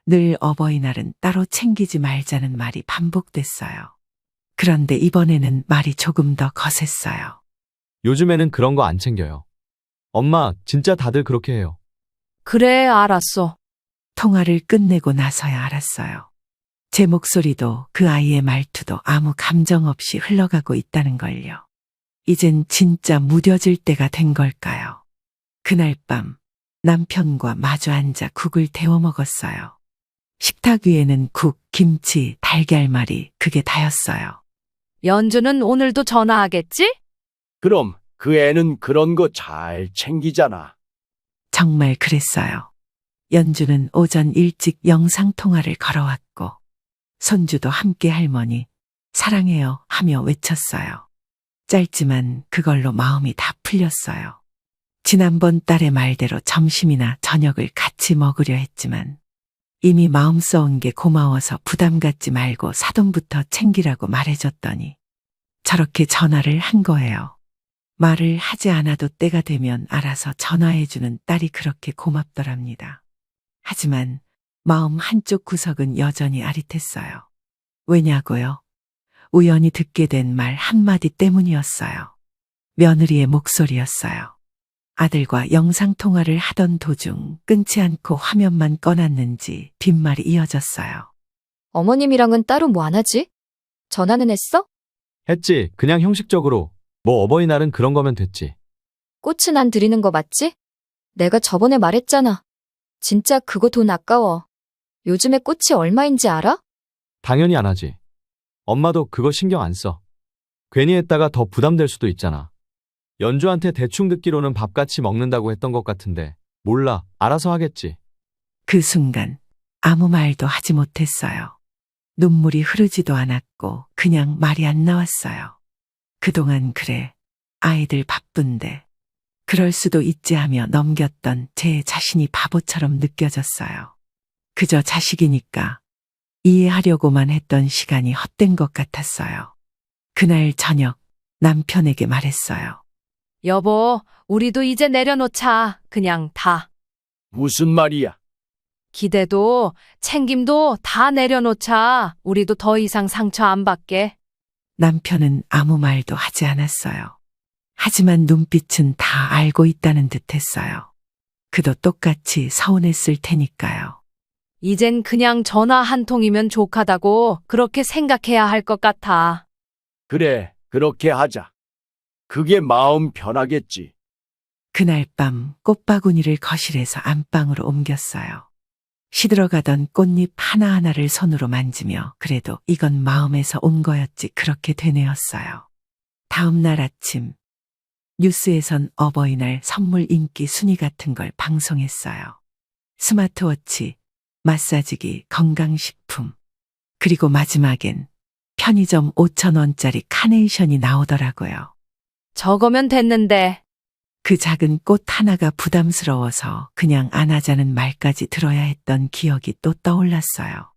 늘 어버이날은 따로 챙기지 말자는 말이 반복됐어요. 그런데 이번에는 말이 조금 더 거셌어요. 요즘에는 그런 거 안 챙겨요. 엄마, 진짜 다들 그렇게 해요. 그래, 알았어. 통화를 끝내고 나서야 알았어요. 제 목소리도 그 아이의 말투도 아무 감정 없이 흘러가고 있다는 걸요. 이젠 진짜 무뎌질 때가 된 걸까요? 그날 밤 남편과 마주 앉아 국을 데워 먹었어요. 식탁 위에는 국, 김치, 달걀말이 그게 다였어요. 연주는 오늘도 전화하겠지? 그럼 그 애는 그런 거 잘 챙기잖아. 정말 그랬어요. 연주는 오전 일찍 영상통화를 걸어왔고 손주도 함께 할머니 사랑해요 하며 외쳤어요. 짧지만 그걸로 마음이 다 풀렸어요. 지난번 딸의 말대로 점심이나 저녁을 같이 먹으려 했지만 이미 마음 써온 게 고마워서 부담 갖지 말고 사돈부터 챙기라고 말해줬더니 저렇게 전화를 한 거예요. 말을 하지 않아도 때가 되면 알아서 전화해주는 딸이 그렇게 고맙더랍니다. 하지만 마음 한쪽 구석은 여전히 아릿했어요. 왜냐고요? 우연히 듣게 된 말 한마디 때문이었어요. 며느리의 목소리였어요. 아들과 영상통화를 하던 도중 끊지 않고 화면만 꺼놨는지 뒷말이 이어졌어요. 어머님이랑은 따로 뭐 안 하지? 전화는 했어? 했지, 그냥 형식적으로. 뭐 어버이날은 그런 거면 됐지. 꽃은 안 드리는 거 맞지? 내가 저번에 말했잖아. 진짜 그거 돈 아까워. 요즘에 꽃이 얼마인지 알아? 당연히 안 하지. 엄마도 그거 신경 안 써. 괜히 했다가 더 부담될 수도 있잖아. 연주한테 대충 듣기로는 밥같이 먹는다고 했던 것 같은데 몰라, 알아서 하겠지. 그 순간 아무 말도 하지 못했어요. 눈물이 흐르지도 않았고 그냥 말이 안 나왔어요. 그동안 그래, 아이들 바쁜데 그럴 수도 있지 하며 넘겼던 제 자신이 바보처럼 느껴졌어요. 그저 자식이니까 이해하려고만 했던 시간이 헛된 것 같았어요. 그날 저녁 남편에게 말했어요. 여보, 우리도 이제 내려놓자. 그냥 다. 무슨 말이야? 기대도 챙김도 다 내려놓자. 우리도 더 이상 상처 안 받게. 남편은 아무 말도 하지 않았어요. 하지만 눈빛은 다 알고 있다는 듯 했어요. 그도 똑같이 서운했을 테니까요. 이젠 그냥 전화 한 통이면 족하다고 그렇게 생각해야 할 것 같아. 그래, 그렇게 하자. 그게 마음 편하겠지. 그날 밤 꽃바구니를 거실에서 안방으로 옮겼어요. 시들어가던 꽃잎 하나하나를 손으로 만지며 그래도 이건 마음에서 온 거였지 그렇게 되뇌었어요. 다음 날 아침 뉴스에선 어버이날 선물 인기 순위 같은 걸 방송했어요. 스마트워치, 마사지기, 건강식품, 그리고 마지막엔 편의점 5,000원짜리 카네이션이 나오더라고요. 저거면 됐는데. 그 작은 꽃 하나가 부담스러워서 그냥 안 하자는 말까지 들어야 했던 기억이 또 떠올랐어요.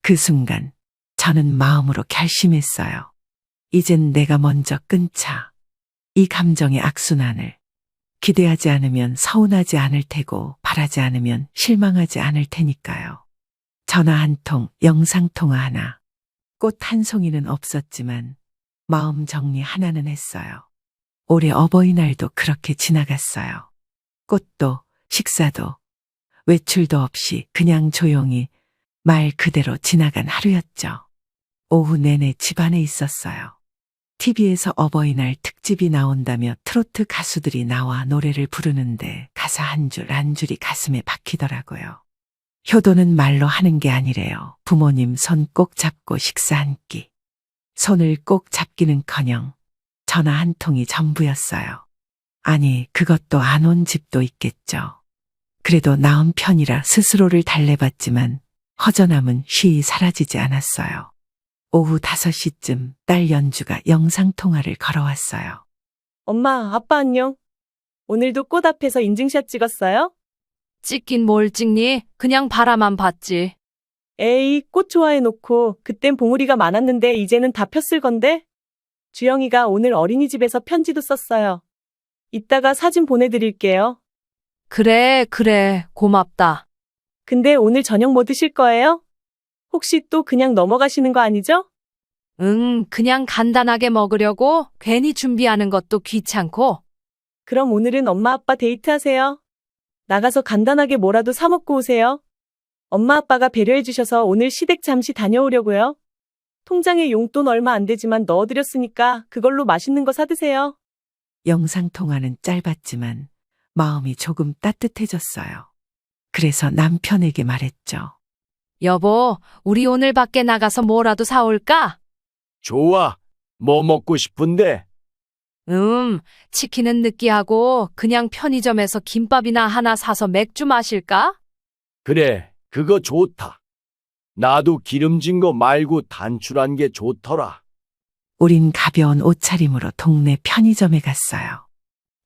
그 순간 저는 마음으로 결심했어요. 이젠 내가 먼저 끊자. 이 감정의 악순환을. 기대하지 않으면 서운하지 않을 테고 바라지 않으면 실망하지 않을 테니까요. 전화 한 통, 영상통화 하나. 꽃 한 송이는 없었지만 마음 정리 하나는 했어요. 올해 어버이날도 그렇게 지나갔어요. 꽃도 식사도 외출도 없이 그냥 조용히 말 그대로 지나간 하루였죠. 오후 내내 집안에 있었어요. TV에서 어버이날 특집이 나온다며 트로트 가수들이 나와 노래를 부르는데 가사 한 줄 한 줄이 가슴에 박히더라고요. 효도는 말로 하는 게 아니래요. 부모님 손 꼭 잡고 식사 한 끼. 손을 꼭 잡기는커녕 전화 한 통이 전부였어요. 아니, 그것도 안 온 집도 있겠죠. 그래도 나은 편이라 스스로를 달래봤지만 허전함은 쉬이 사라지지 않았어요. 오후 5시쯤 딸 연주가 영상통화를 걸어왔어요. 엄마, 아빠 안녕. 오늘도 꽃 앞에서 인증샷 찍었어요? 찍긴 뭘 찍니? 그냥 바라만 봤지. 에이, 꽃 좋아해놓고 그땐 봉우리가 많았는데 이제는 다 폈을 건데? 주영이가 오늘 어린이집에서 편지도 썼어요. 이따가 사진 보내드릴게요. 그래, 고맙다. 근데 오늘 저녁 뭐 드실 거예요? 혹시 또 그냥 넘어가시는 거 아니죠? 응, 그냥 간단하게 먹으려고 괜히 준비하는 것도 귀찮고. 그럼 오늘은 엄마 아빠 데이트하세요. 나가서 간단하게 뭐라도 사 먹고 오세요. 엄마 아빠가 배려해 주셔서 오늘 시댁 잠시 다녀오려고요. 통장에 용돈 얼마 안 되지만 넣어드렸으니까 그걸로 맛있는 거 사드세요. 영상통화는 짧았지만 마음이 조금 따뜻해졌어요. 그래서 남편에게 말했죠. 여보, 우리 오늘 밖에 나가서 뭐라도 사올까? 좋아. 뭐 먹고 싶은데? 치킨은 느끼하고 그냥 편의점에서 김밥이나 하나 사서 맥주 마실까? 그래, 그거 좋다. 나도 기름진 거 말고 단출한 게 좋더라. 우린 가벼운 옷차림으로 동네 편의점에 갔어요.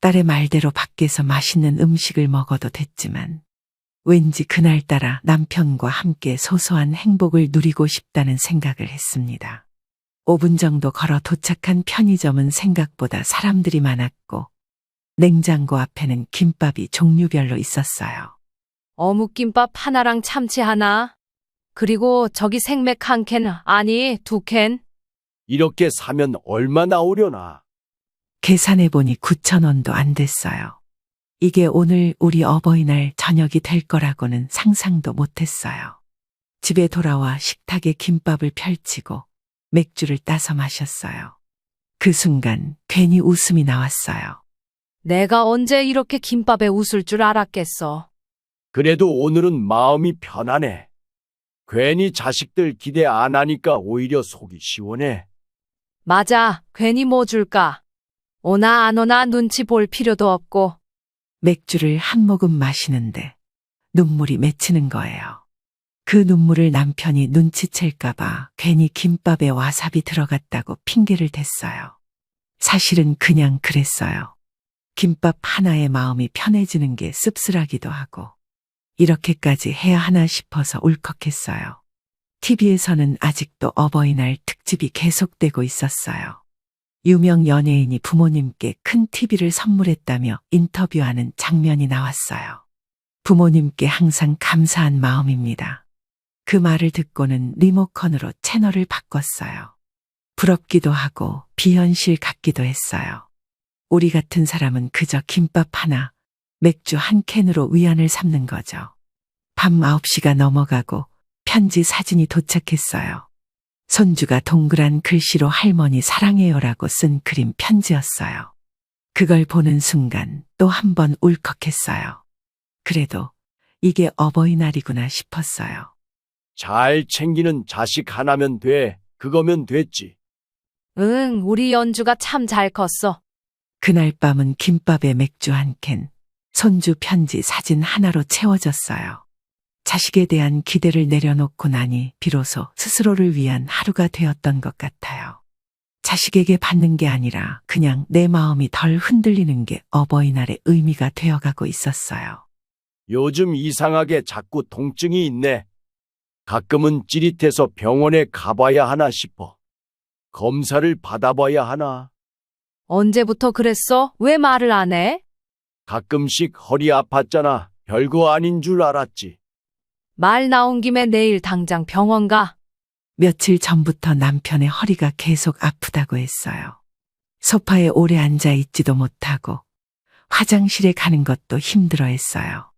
딸의 말대로 밖에서 맛있는 음식을 먹어도 됐지만 왠지 그날따라 남편과 함께 소소한 행복을 누리고 싶다는 생각을 했습니다. 5분 정도 걸어 도착한 편의점은 생각보다 사람들이 많았고 냉장고 앞에는 김밥이 종류별로 있었어요. 어묵김밥 하나랑 참치 하나. 그리고 저기 생맥 한 캔, 아니 2캔. 이렇게 사면 얼마 나오려나? 계산해보니 9,000원도 안 됐어요. 이게 오늘 우리 어버이날 저녁이 될 거라고는 상상도 못했어요. 집에 돌아와 식탁에 김밥을 펼치고 맥주를 따서 마셨어요. 그 순간 괜히 웃음이 나왔어요. 내가 언제 이렇게 김밥에 웃을 줄 알았겠어. 그래도 오늘은 마음이 편하네. 괜히 자식들 기대 안 하니까 오히려 속이 시원해. 맞아, 괜히 뭐 줄까? 오나 안 오나 눈치 볼 필요도 없고. 맥주를 한 모금 마시는데 눈물이 맺히는 거예요. 그 눈물을 남편이 눈치챌까봐 괜히 김밥에 와사비 들어갔다고 핑계를 댔어요. 사실은 그냥 그랬어요. 김밥 하나에 마음이 편해지는 게 씁쓸하기도 하고 이렇게까지 해야 하나 싶어서 울컥했어요. TV에서는 아직도 어버이날 특집이 계속되고 있었어요. 유명 연예인이 부모님께 큰 TV를 선물했다며 인터뷰하는 장면이 나왔어요. 부모님께 항상 감사한 마음입니다. 그 말을 듣고는 리모컨으로 채널을 바꿨어요. 부럽기도 하고 비현실 같기도 했어요. 우리 같은 사람은 그저 김밥 하나, 맥주 한 캔으로 위안을 삼는 거죠. 밤 9시가 넘어가고 편지 사진이 도착했어요. 손주가 동그란 글씨로 할머니 사랑해요라고 쓴 그림 편지였어요. 그걸 보는 순간 또 한 번 울컥했어요. 그래도 이게 어버이날이구나 싶었어요. 잘 챙기는 자식 하나면 돼. 그거면 됐지. 응, 우리 연주가 참 잘 컸어. 그날 밤은 김밥에 맥주 한 캔, 손주 편지 사진 하나로 채워졌어요. 자식에 대한 기대를 내려놓고 나니 비로소 스스로를 위한 하루가 되었던 것 같아요. 자식에게 받는 게 아니라 그냥 내 마음이 덜 흔들리는 게 어버이날의 의미가 되어가고 있었어요. 요즘 이상하게 자꾸 통증이 있네. 가끔은 찌릿해서 병원에 가봐야 하나 싶어. 검사를 받아봐야 하나. 언제부터 그랬어? 왜 말을 안 해? 가끔씩 허리 아팠잖아. 별거 아닌 줄 알았지. 말 나온 김에 내일 당장 병원 가. 며칠 전부터 남편의 허리가 계속 아프다고 했어요. 소파에 오래 앉아 있지도 못하고 화장실에 가는 것도 힘들어 했어요.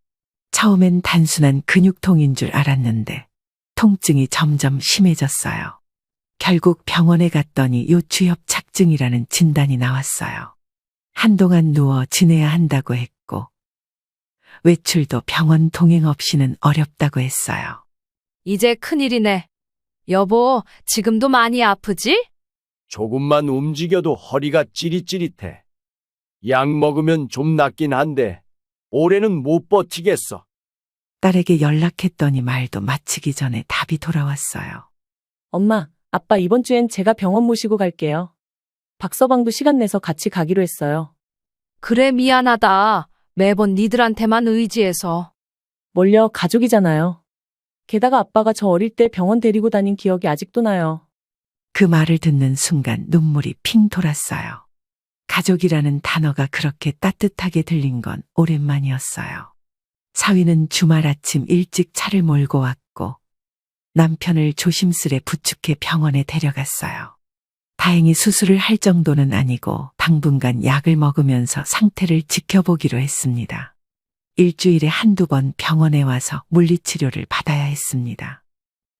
처음엔 단순한 근육통인 줄 알았는데 통증이 점점 심해졌어요. 결국 병원에 갔더니 요추협착증이라는 진단이 나왔어요. 한동안 누워 지내야 한다고 했고 외출도 병원 동행 없이는 어렵다고 했어요. 이제 큰일이네. 여보, 지금도 많이 아프지? 조금만 움직여도 허리가 찌릿찌릿해. 약 먹으면 좀 낫긴 한데 올해는 못 버티겠어. 딸에게 연락했더니 말도 마치기 전에 답이 돌아왔어요. 엄마, 아빠 이번 주엔 제가 병원 모시고 갈게요. 박서방도 시간 내서 같이 가기로 했어요. 그래, 미안하다. 매번 니들한테만 의지해서. 뭘요, 가족이잖아요. 게다가 아빠가 저 어릴 때 병원 데리고 다닌 기억이 아직도 나요. 그 말을 듣는 순간 눈물이 핑 돌았어요. 가족이라는 단어가 그렇게 따뜻하게 들린 건 오랜만이었어요. 사위는 주말 아침 일찍 차를 몰고 왔고 남편을 조심스레 부축해 병원에 데려갔어요. 다행히 수술을 할 정도는 아니고 당분간 약을 먹으면서 상태를 지켜보기로 했습니다. 일주일에 한두 번 병원에 와서 물리치료를 받아야 했습니다.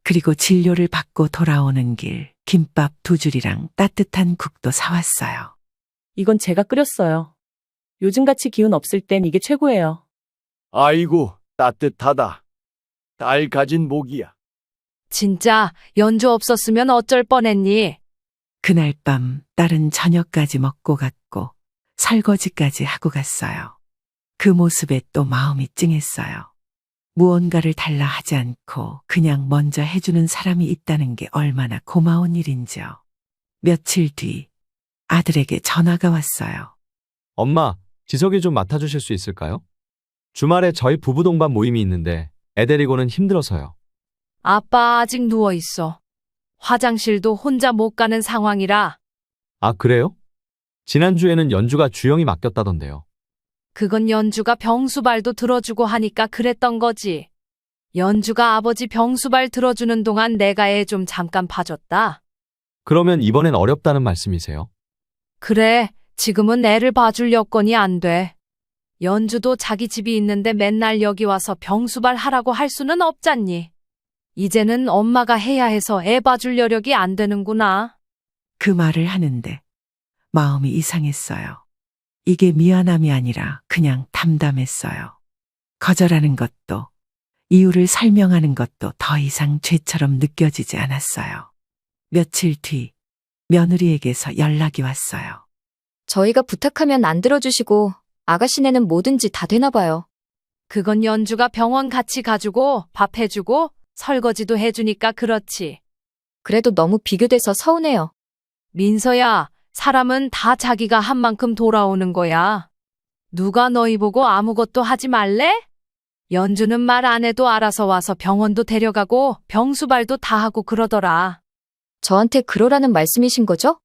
그리고 진료를 받고 돌아오는 길 김밥 2줄이랑 따뜻한 국도 사왔어요. 이건 제가 끓였어요. 요즘같이 기운 없을 땐 이게 최고예요. 아이고, 따뜻하다. 딸 가진 복이야. 진짜 연주 없었으면 어쩔 뻔했니? 그날 밤 딸은 저녁까지 먹고 갔고 설거지까지 하고 갔어요. 그 모습에 또 마음이 찡했어요. 무언가를 달라 하지 않고 그냥 먼저 해주는 사람이 있다는 게 얼마나 고마운 일인지요. 며칠 뒤 아들에게 전화가 왔어요. 엄마, 지석이 좀 맡아주실 수 있을까요? 주말에 저희 부부 동반 모임이 있는데 애 데리고는 힘들어서요. 아빠 아직 누워있어. 화장실도 혼자 못 가는 상황이라. 아, 그래요? 지난주에는 연주가 주영이 맡겼다던데요. 그건 연주가 병수발도 들어주고 하니까 그랬던 거지. 연주가 아버지 병수발 들어주는 동안 내가 애 좀 잠깐 봐줬다. 그러면 이번엔 어렵다는 말씀이세요? 그래, 지금은 애를 봐줄 여건이 안 돼. 연주도 자기 집이 있는데 맨날 여기 와서 병수발 하라고 할 수는 없잖니. 이제는 엄마가 해야 해서 애 봐줄 여력이 안 되는구나. 그 말을 하는데 마음이 이상했어요. 이게 미안함이 아니라 그냥 담담했어요. 거절하는 것도 이유를 설명하는 것도 더 이상 죄처럼 느껴지지 않았어요. 며칠 뒤 며느리에게서 연락이 왔어요. 저희가 부탁하면 안 들어주시고 아가씨네는 뭐든지 다 되나 봐요. 그건 연주가 병원 같이 가주고 밥 해주고 설거지도 해주니까 그렇지. 그래도 너무 비교돼서 서운해요. 민서야, 사람은 다 자기가 한 만큼 돌아오는 거야. 누가 너희 보고 아무것도 하지 말래? 연주는 말 안 해도 알아서 와서 병원도 데려가고 병수발도 다 하고 그러더라. 저한테 그러라는 말씀이신 거죠?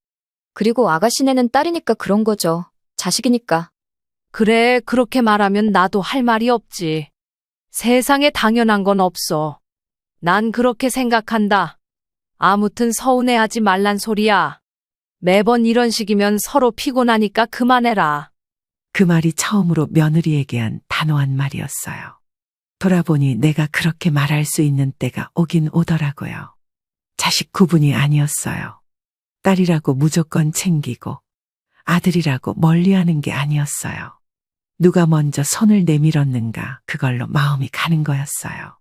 그리고 아가씨네는 딸이니까 그런 거죠. 자식이니까. 그래, 그렇게 말하면 나도 할 말이 없지. 세상에 당연한 건 없어. 난 그렇게 생각한다. 아무튼 서운해하지 말란 소리야. 매번 이런 식이면 서로 피곤하니까 그만해라. 그 말이 처음으로 며느리에게 한 단호한 말이었어요. 돌아보니 내가 그렇게 말할 수 있는 때가 오긴 오더라고요. 자식 구분이 아니었어요. 딸이라고 무조건 챙기고 아들이라고 멀리하는 게 아니었어요. 누가 먼저 손을 내밀었는가 그걸로 마음이 가는 거였어요.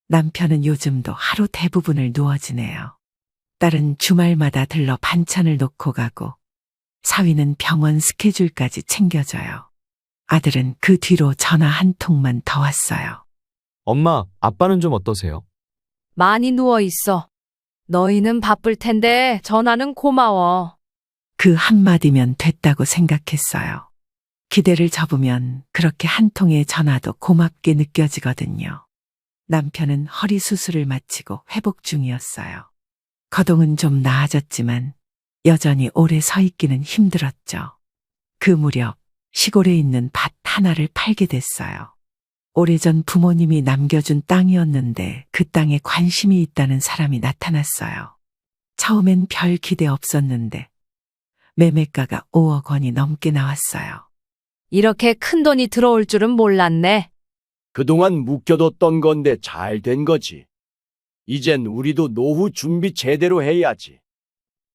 남편은 요즘도 하루 대부분을 누워 지내요. 딸은 주말마다 들러 반찬을 놓고 가고 사위는 병원 스케줄까지 챙겨줘요. 아들은 그 뒤로 전화 한 통만 더 왔어요. 엄마, 아빠는 좀 어떠세요? 많이 누워있어. 너희는 바쁠 텐데 전화는 고마워. 그 한마디면 됐다고 생각했어요. 기대를 접으면 그렇게 한 통의 전화도 고맙게 느껴지거든요. 남편은 허리 수술을 마치고 회복 중이었어요. 거동은 좀 나아졌지만 여전히 오래 서 있기는 힘들었죠. 그 무렵 시골에 있는 밭 하나를 팔게 됐어요. 오래전 부모님이 남겨준 땅이었는데 그 땅에 관심이 있다는 사람이 나타났어요. 처음엔 별 기대 없었는데 매매가가 5억 원이 넘게 나왔어요. 이렇게 큰 돈이 들어올 줄은 몰랐네. 그동안 묵혀뒀던 건데 잘 된 거지. 이젠 우리도 노후 준비 제대로 해야지.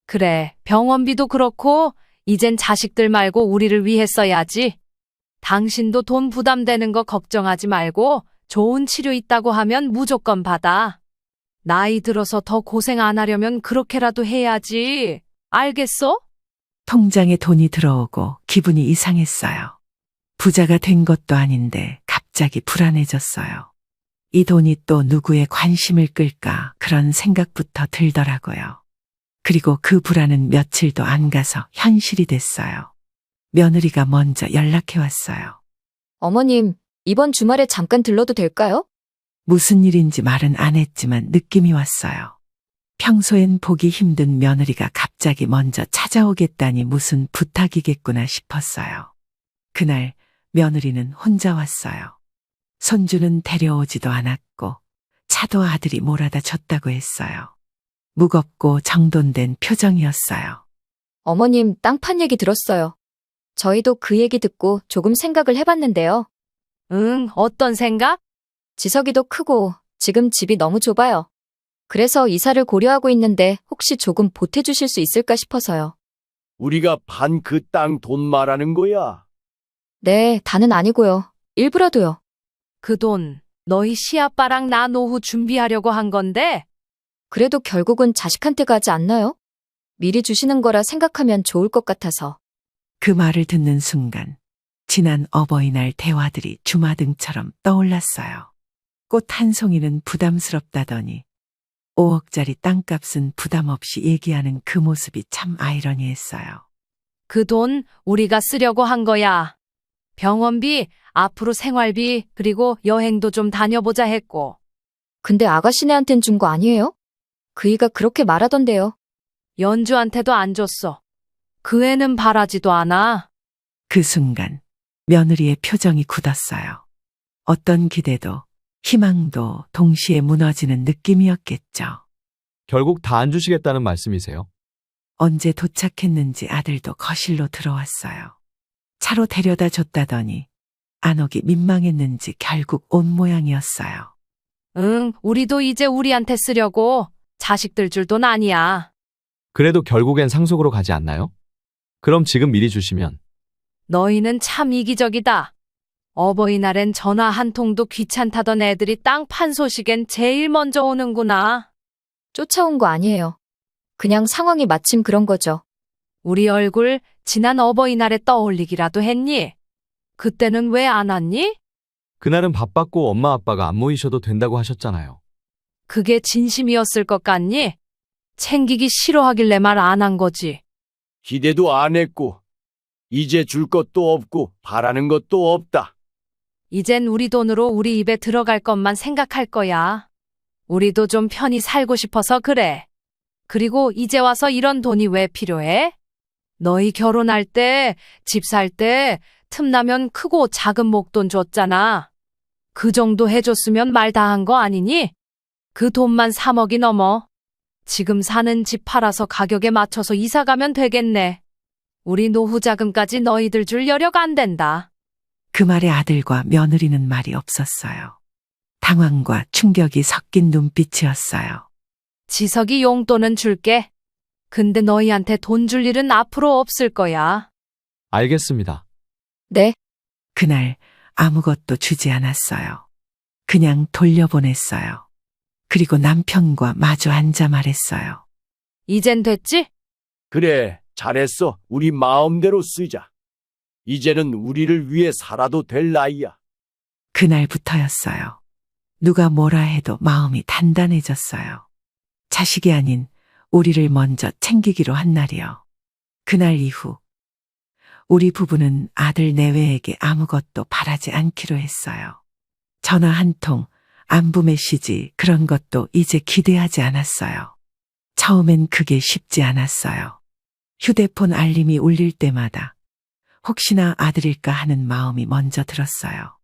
그래, 병원비도 그렇고 이젠 자식들 말고 우리를 위해 써야지. 당신도 돈 부담되는 거 걱정하지 말고 좋은 치료 있다고 하면 무조건 받아. 나이 들어서 더 고생 안 하려면 그렇게라도 해야지. 알겠어? 통장에 돈이 들어오고 기분이 이상했어요. 부자가 된 것도 아닌데 갑자기 불안해졌어요. 이 돈이 또 누구의 관심을 끌까 그런 생각부터 들더라고요. 그리고 그 불안은 며칠도 안 가서 현실이 됐어요. 며느리가 먼저 연락해 왔어요. 어머님, 이번 주말에 잠깐 들러도 될까요? 무슨 일인지 말은 안 했지만 느낌이 왔어요. 평소엔 보기 힘든 며느리가 갑자기 먼저 찾아오겠다니 무슨 부탁이겠구나 싶었어요. 그날 며느리는 혼자 왔어요. 손주는 데려오지도 않았고 차도 아들이 몰아다 줬다고 했어요. 무겁고 정돈된 표정이었어요. 어머님, 땅 판 얘기 들었어요. 저희도 그 얘기 듣고 조금 생각을 해봤는데요. 응, 어떤 생각? 지석이도 크고 지금 집이 너무 좁아요. 그래서 이사를 고려하고 있는데 혹시 조금 보태주실 수 있을까 싶어서요. 우리가 판 그 땅 돈 말하는 거야. 네, 다는 아니고요. 일부라도요. 그 돈, 너희 시아빠랑 나 노후 준비하려고 한 건데, 그래도 결국은 자식한테 가지 않나요? 미리 주시는 거라 생각하면 좋을 것 같아서. 그 말을 듣는 순간 지난 어버이날 대화들이 주마등처럼 떠올랐어요. 꽃 한 송이는 부담스럽다더니 5억짜리 땅값은 부담 없이 얘기하는 그 모습이 참 아이러니했어요. 그 돈 우리가 쓰려고 한 거야. 병원비, 앞으로 생활비, 그리고 여행도 좀 다녀보자 했고. 근데 아가씨네한텐 준 거 아니에요? 그이가 그렇게 말하던데요. 연주한테도 안 줬어. 그 애는 바라지도 않아. 그 순간 며느리의 표정이 굳었어요. 어떤 기대도 희망도 동시에 무너지는 느낌이었겠죠. 결국 다 안 주시겠다는 말씀이세요? 언제 도착했는지 아들도 거실로 들어왔어요. 차로 데려다 줬다더니 안 오기 민망했는지 결국 온 모양이었어요. 응, 우리도 이제 우리한테 쓰려고. 자식들 줄 돈 아니야. 그래도 결국엔 상속으로 가지 않나요? 그럼 지금 미리 주시면. 너희는 참 이기적이다. 어버이날엔 전화 한 통도 귀찮다던 애들이 땅 판 소식엔 제일 먼저 오는구나. 쫓아온 거 아니에요. 그냥 상황이 마침 그런 거죠. 우리 얼굴 지난 어버이날에 떠올리기라도 했니? 그때는 왜 안 왔니? 그날은 바빴고 엄마 아빠가 안 모이셔도 된다고 하셨잖아요. 그게 진심이었을 것 같니? 챙기기 싫어하길래 말 안 한 거지. 기대도 안 했고 이제 줄 것도 없고 바라는 것도 없다. 이젠 우리 돈으로 우리 입에 들어갈 것만 생각할 거야. 우리도 좀 편히 살고 싶어서 그래. 그리고 이제 와서 이런 돈이 왜 필요해? 너희 결혼할 때, 집 살 때, 틈나면 크고 작은 목돈 줬잖아. 그 정도 해줬으면 말 다 한 거 아니니? 그 돈만 3억이 넘어. 지금 사는 집 팔아서 가격에 맞춰서 이사 가면 되겠네. 우리 노후 자금까지 너희들 줄 여력 안 된다. 그 말에 아들과 며느리는 말이 없었어요. 당황과 충격이 섞인 눈빛이었어요. 지석이 용돈은 줄게. 근데 너희한테 돈 줄 일은 앞으로 없을 거야. 알겠습니다. 네, 그날 아무것도 주지 않았어요. 그냥 돌려보냈어요. 그리고 남편과 마주 앉아 말했어요. 이젠 됐지? 그래, 잘했어. 우리 마음대로 쓰자. 이제는 우리를 위해 살아도 될 나이야. 그날부터였어요. 누가 뭐라 해도 마음이 단단해졌어요. 자식이 아닌 우리를 먼저 챙기기로 한 날이요. 그날 이후 우리 부부는 아들 내외에게 아무것도 바라지 않기로 했어요. 전화 한 통, 안부 메시지 그런 것도 이제 기대하지 않았어요. 처음엔 그게 쉽지 않았어요. 휴대폰 알림이 울릴 때마다 혹시나 아들일까 하는 마음이 먼저 들었어요.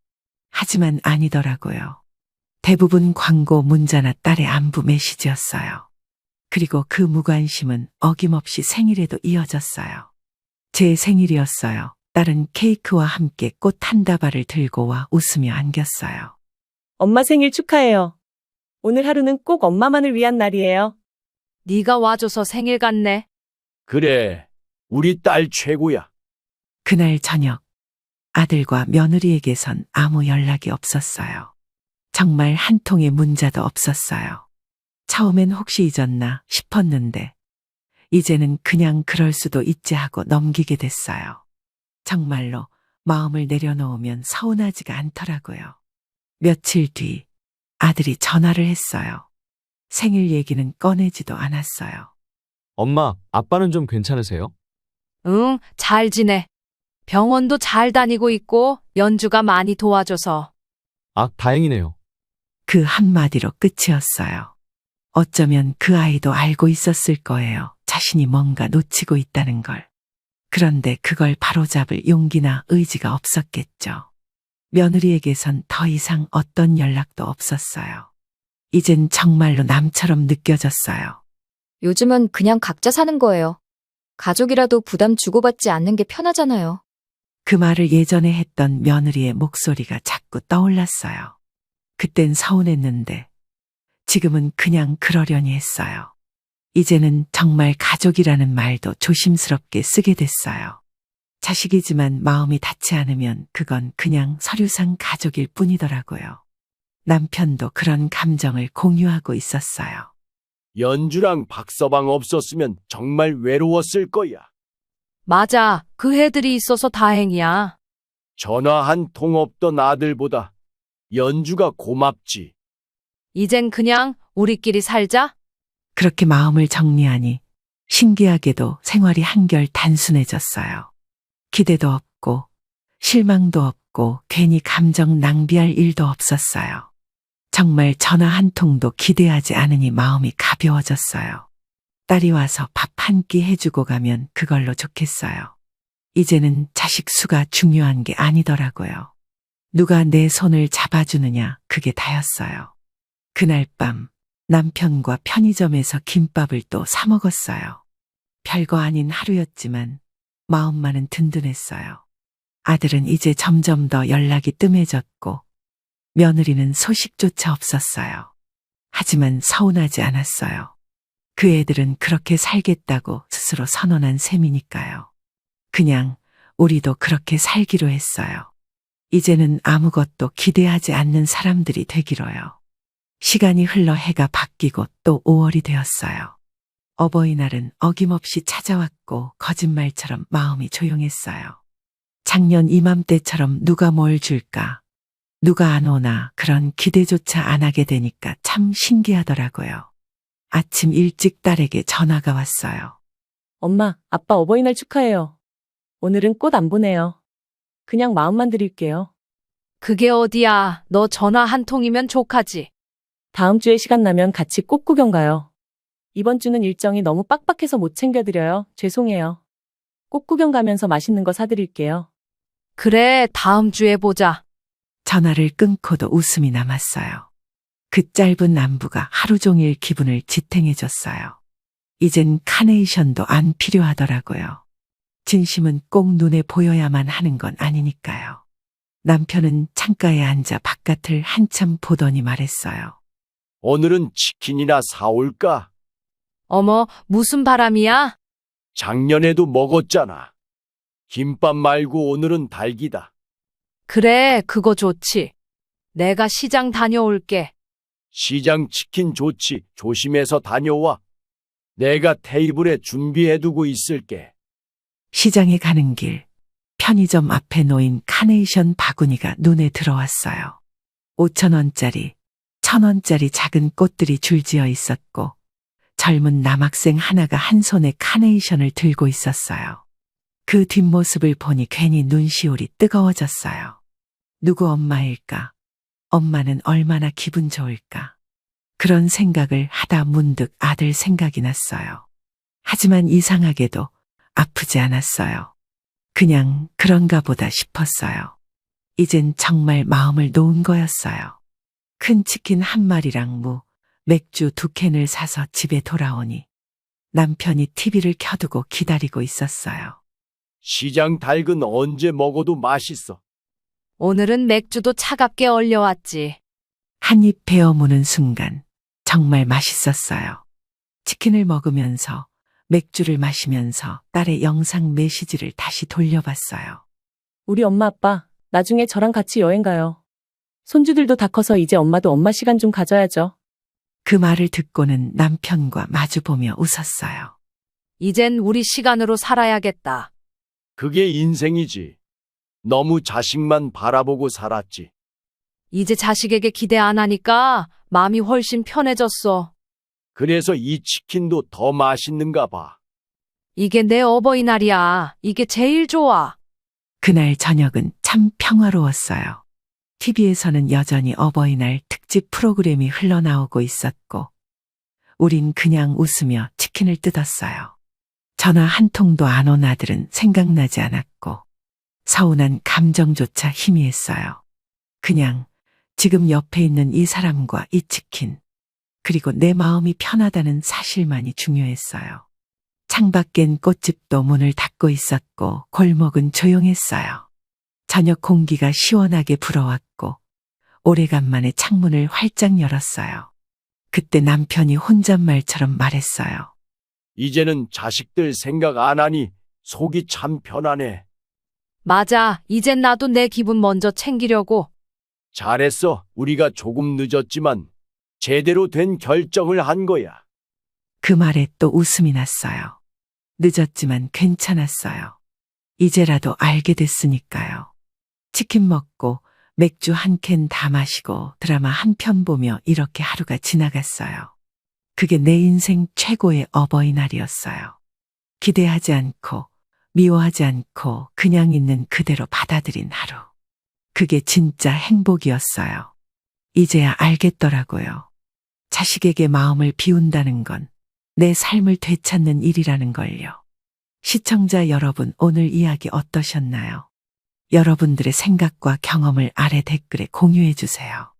하지만 아니더라고요. 대부분 광고 문자나 딸의 안부 메시지였어요. 그리고 그 무관심은 어김없이 생일에도 이어졌어요. 제 생일이었어요. 딸은 케이크와 함께 꽃 한 다발을 들고 와 웃으며 안겼어요. 엄마 생일 축하해요. 오늘 하루는 꼭 엄마만을 위한 날이에요. 네가 와줘서 생일 같네. 그래, 우리 딸 최고야. 그날 저녁 아들과 며느리에게선 아무 연락이 없었어요. 정말 한 통의 문자도 없었어요. 처음엔 혹시 잊었나 싶었는데 이제는 그냥 그럴 수도 있지 하고 넘기게 됐어요. 정말로 마음을 내려놓으면 서운하지가 않더라고요. 며칠 뒤 아들이 전화를 했어요. 생일 얘기는 꺼내지도 않았어요. 엄마, 아빠는 좀 괜찮으세요? 응, 잘 지내. 병원도 잘 다니고 있고 연주가 많이 도와줘서. 아, 다행이네요. 그 한마디로 끝이었어요. 어쩌면 그 아이도 알고 있었을 거예요. 자신이 뭔가 놓치고 있다는 걸. 그런데 그걸 바로잡을 용기나 의지가 없었겠죠. 며느리에게선 더 이상 어떤 연락도 없었어요. 이젠 정말로 남처럼 느껴졌어요. 요즘은 그냥 각자 사는 거예요. 가족이라도 부담 주고받지 않는 게 편하잖아요. 그 말을 예전에 했던 며느리의 목소리가 자꾸 떠올랐어요. 그땐 서운했는데 지금은 그냥 그러려니 했어요. 이제는 정말 가족이라는 말도 조심스럽게 쓰게 됐어요. 자식이지만 마음이 닿지 않으면 그건 그냥 서류상 가족일 뿐이더라고요. 남편도 그런 감정을 공유하고 있었어요. 연주랑 박서방 없었으면 정말 외로웠을 거야. 맞아. 그 애들이 있어서 다행이야. 전화 한 통 없던 아들보다 연주가 고맙지. 이젠 그냥 우리끼리 살자. 그렇게 마음을 정리하니 신기하게도 생활이 한결 단순해졌어요. 기대도 없고 실망도 없고 괜히 감정 낭비할 일도 없었어요. 정말 전화 한 통도 기대하지 않으니 마음이 가벼워졌어요. 딸이 와서 밥 한 끼 해주고 가면 그걸로 좋겠어요. 이제는 자식 수가 중요한 게 아니더라고요. 누가 내 손을 잡아주느냐, 그게 다였어요. 그날 밤 남편과 편의점에서 김밥을 또 사 먹었어요. 별거 아닌 하루였지만 마음만은 든든했어요. 아들은 이제 점점 더 연락이 뜸해졌고 며느리는 소식조차 없었어요. 하지만 서운하지 않았어요. 그 애들은 그렇게 살겠다고 스스로 선언한 셈이니까요. 그냥 우리도 그렇게 살기로 했어요. 이제는 아무것도 기대하지 않는 사람들이 되기로요. 시간이 흘러 해가 바뀌고 또 5월이 되었어요. 어버이날은 어김없이 찾아왔고 거짓말처럼 마음이 조용했어요. 작년 이맘때처럼 누가 뭘 줄까, 누가 안 오나 그런 기대조차 안 하게 되니까 참 신기하더라고요. 아침 일찍 딸에게 전화가 왔어요. 엄마, 아빠 어버이날 축하해요. 오늘은 꽃 안 보내요. 그냥 마음만 드릴게요. 그게 어디야. 너 전화 한 통이면 족하지. 다음 주에 시간 나면 같이 꽃 구경 가요. 이번 주는 일정이 너무 빡빡해서 못 챙겨드려요. 죄송해요. 꽃 구경 가면서 맛있는 거 사드릴게요. 그래, 다음 주에 보자. 전화를 끊고도 웃음이 남았어요. 그 짧은 안부가 하루 종일 기분을 지탱해줬어요. 이젠 카네이션도 안 필요하더라고요. 진심은 꼭 눈에 보여야만 하는 건 아니니까요. 남편은 창가에 앉아 바깥을 한참 보더니 말했어요. 오늘은 치킨이나 사올까? 어머, 무슨 바람이야? 작년에도 먹었잖아. 김밥 말고 오늘은 닭이다. 그래, 그거 좋지. 내가 시장 다녀올게. 시장 치킨 좋지. 조심해서 다녀와. 내가 테이블에 준비해두고 있을게. 시장에 가는 길, 편의점 앞에 놓인 카네이션 바구니가 눈에 들어왔어요. 5,000원짜리, 1,000원짜리 작은 꽃들이 줄지어 있었고 젊은 남학생 하나가 한 손에 카네이션을 들고 있었어요. 그 뒷모습을 보니 괜히 눈시울이 뜨거워졌어요. 누구 엄마일까? 엄마는 얼마나 기분 좋을까? 그런 생각을 하다 문득 아들 생각이 났어요. 하지만 이상하게도 아프지 않았어요. 그냥 그런가 보다 싶었어요. 이젠 정말 마음을 놓은 거였어요. 큰 치킨 한 마리랑 무, 맥주 2캔을 사서 집에 돌아오니 남편이 TV를 켜두고 기다리고 있었어요. 시장 닭은 언제 먹어도 맛있어. 오늘은 맥주도 차갑게 얼려왔지. 한 입 베어 무는 순간 정말 맛있었어요. 치킨을 먹으면서 맥주를 마시면서 딸의 영상 메시지를 다시 돌려봤어요. 우리 엄마 아빠, 나중에 저랑 같이 여행 가요. 손주들도 다 커서 이제 엄마도 엄마 시간 좀 가져야죠. 그 말을 듣고는 남편과 마주보며 웃었어요. 이젠 우리 시간으로 살아야겠다. 그게 인생이지. 너무 자식만 바라보고 살았지. 이제 자식에게 기대 안 하니까 마음이 훨씬 편해졌어. 그래서 이 치킨도 더 맛있는가 봐. 이게 내 어버이날이야. 이게 제일 좋아. 그날 저녁은 참 평화로웠어요. TV에서는 여전히 어버이날 특집 프로그램이 흘러나오고 있었고, 우린 그냥 웃으며 치킨을 뜯었어요. 전화 한 통도 안 온 아들은 생각나지 않았고, 서운한 감정조차 희미했어요. 그냥 지금 옆에 있는 이 사람과 이 치킨, 그리고 내 마음이 편하다는 사실만이 중요했어요. 창밖엔 꽃집도 문을 닫고 있었고 골목은 조용했어요. 저녁 공기가 시원하게 불어왔고 오래간만에 창문을 활짝 열었어요. 그때 남편이 혼잣말처럼 말했어요. 이제는 자식들 생각 안 하니 속이 참 편하네. 맞아. 이젠 나도 내 기분 먼저 챙기려고. 잘했어. 우리가 조금 늦었지만 제대로 된 결정을 한 거야. 그 말에 또 웃음이 났어요. 늦었지만 괜찮았어요. 이제라도 알게 됐으니까요. 치킨 먹고 맥주 한 캔 다 마시고 드라마 한 편 보며 이렇게 하루가 지나갔어요. 그게 내 인생 최고의 어버이날이었어요. 기대하지 않고 미워하지 않고 그냥 있는 그대로 받아들인 하루. 그게 진짜 행복이었어요. 이제야 알겠더라고요. 자식에게 마음을 비운다는 건 내 삶을 되찾는 일이라는 걸요. 시청자 여러분, 오늘 이야기 어떠셨나요? 여러분들의 생각과 경험을 아래 댓글에 공유해 주세요.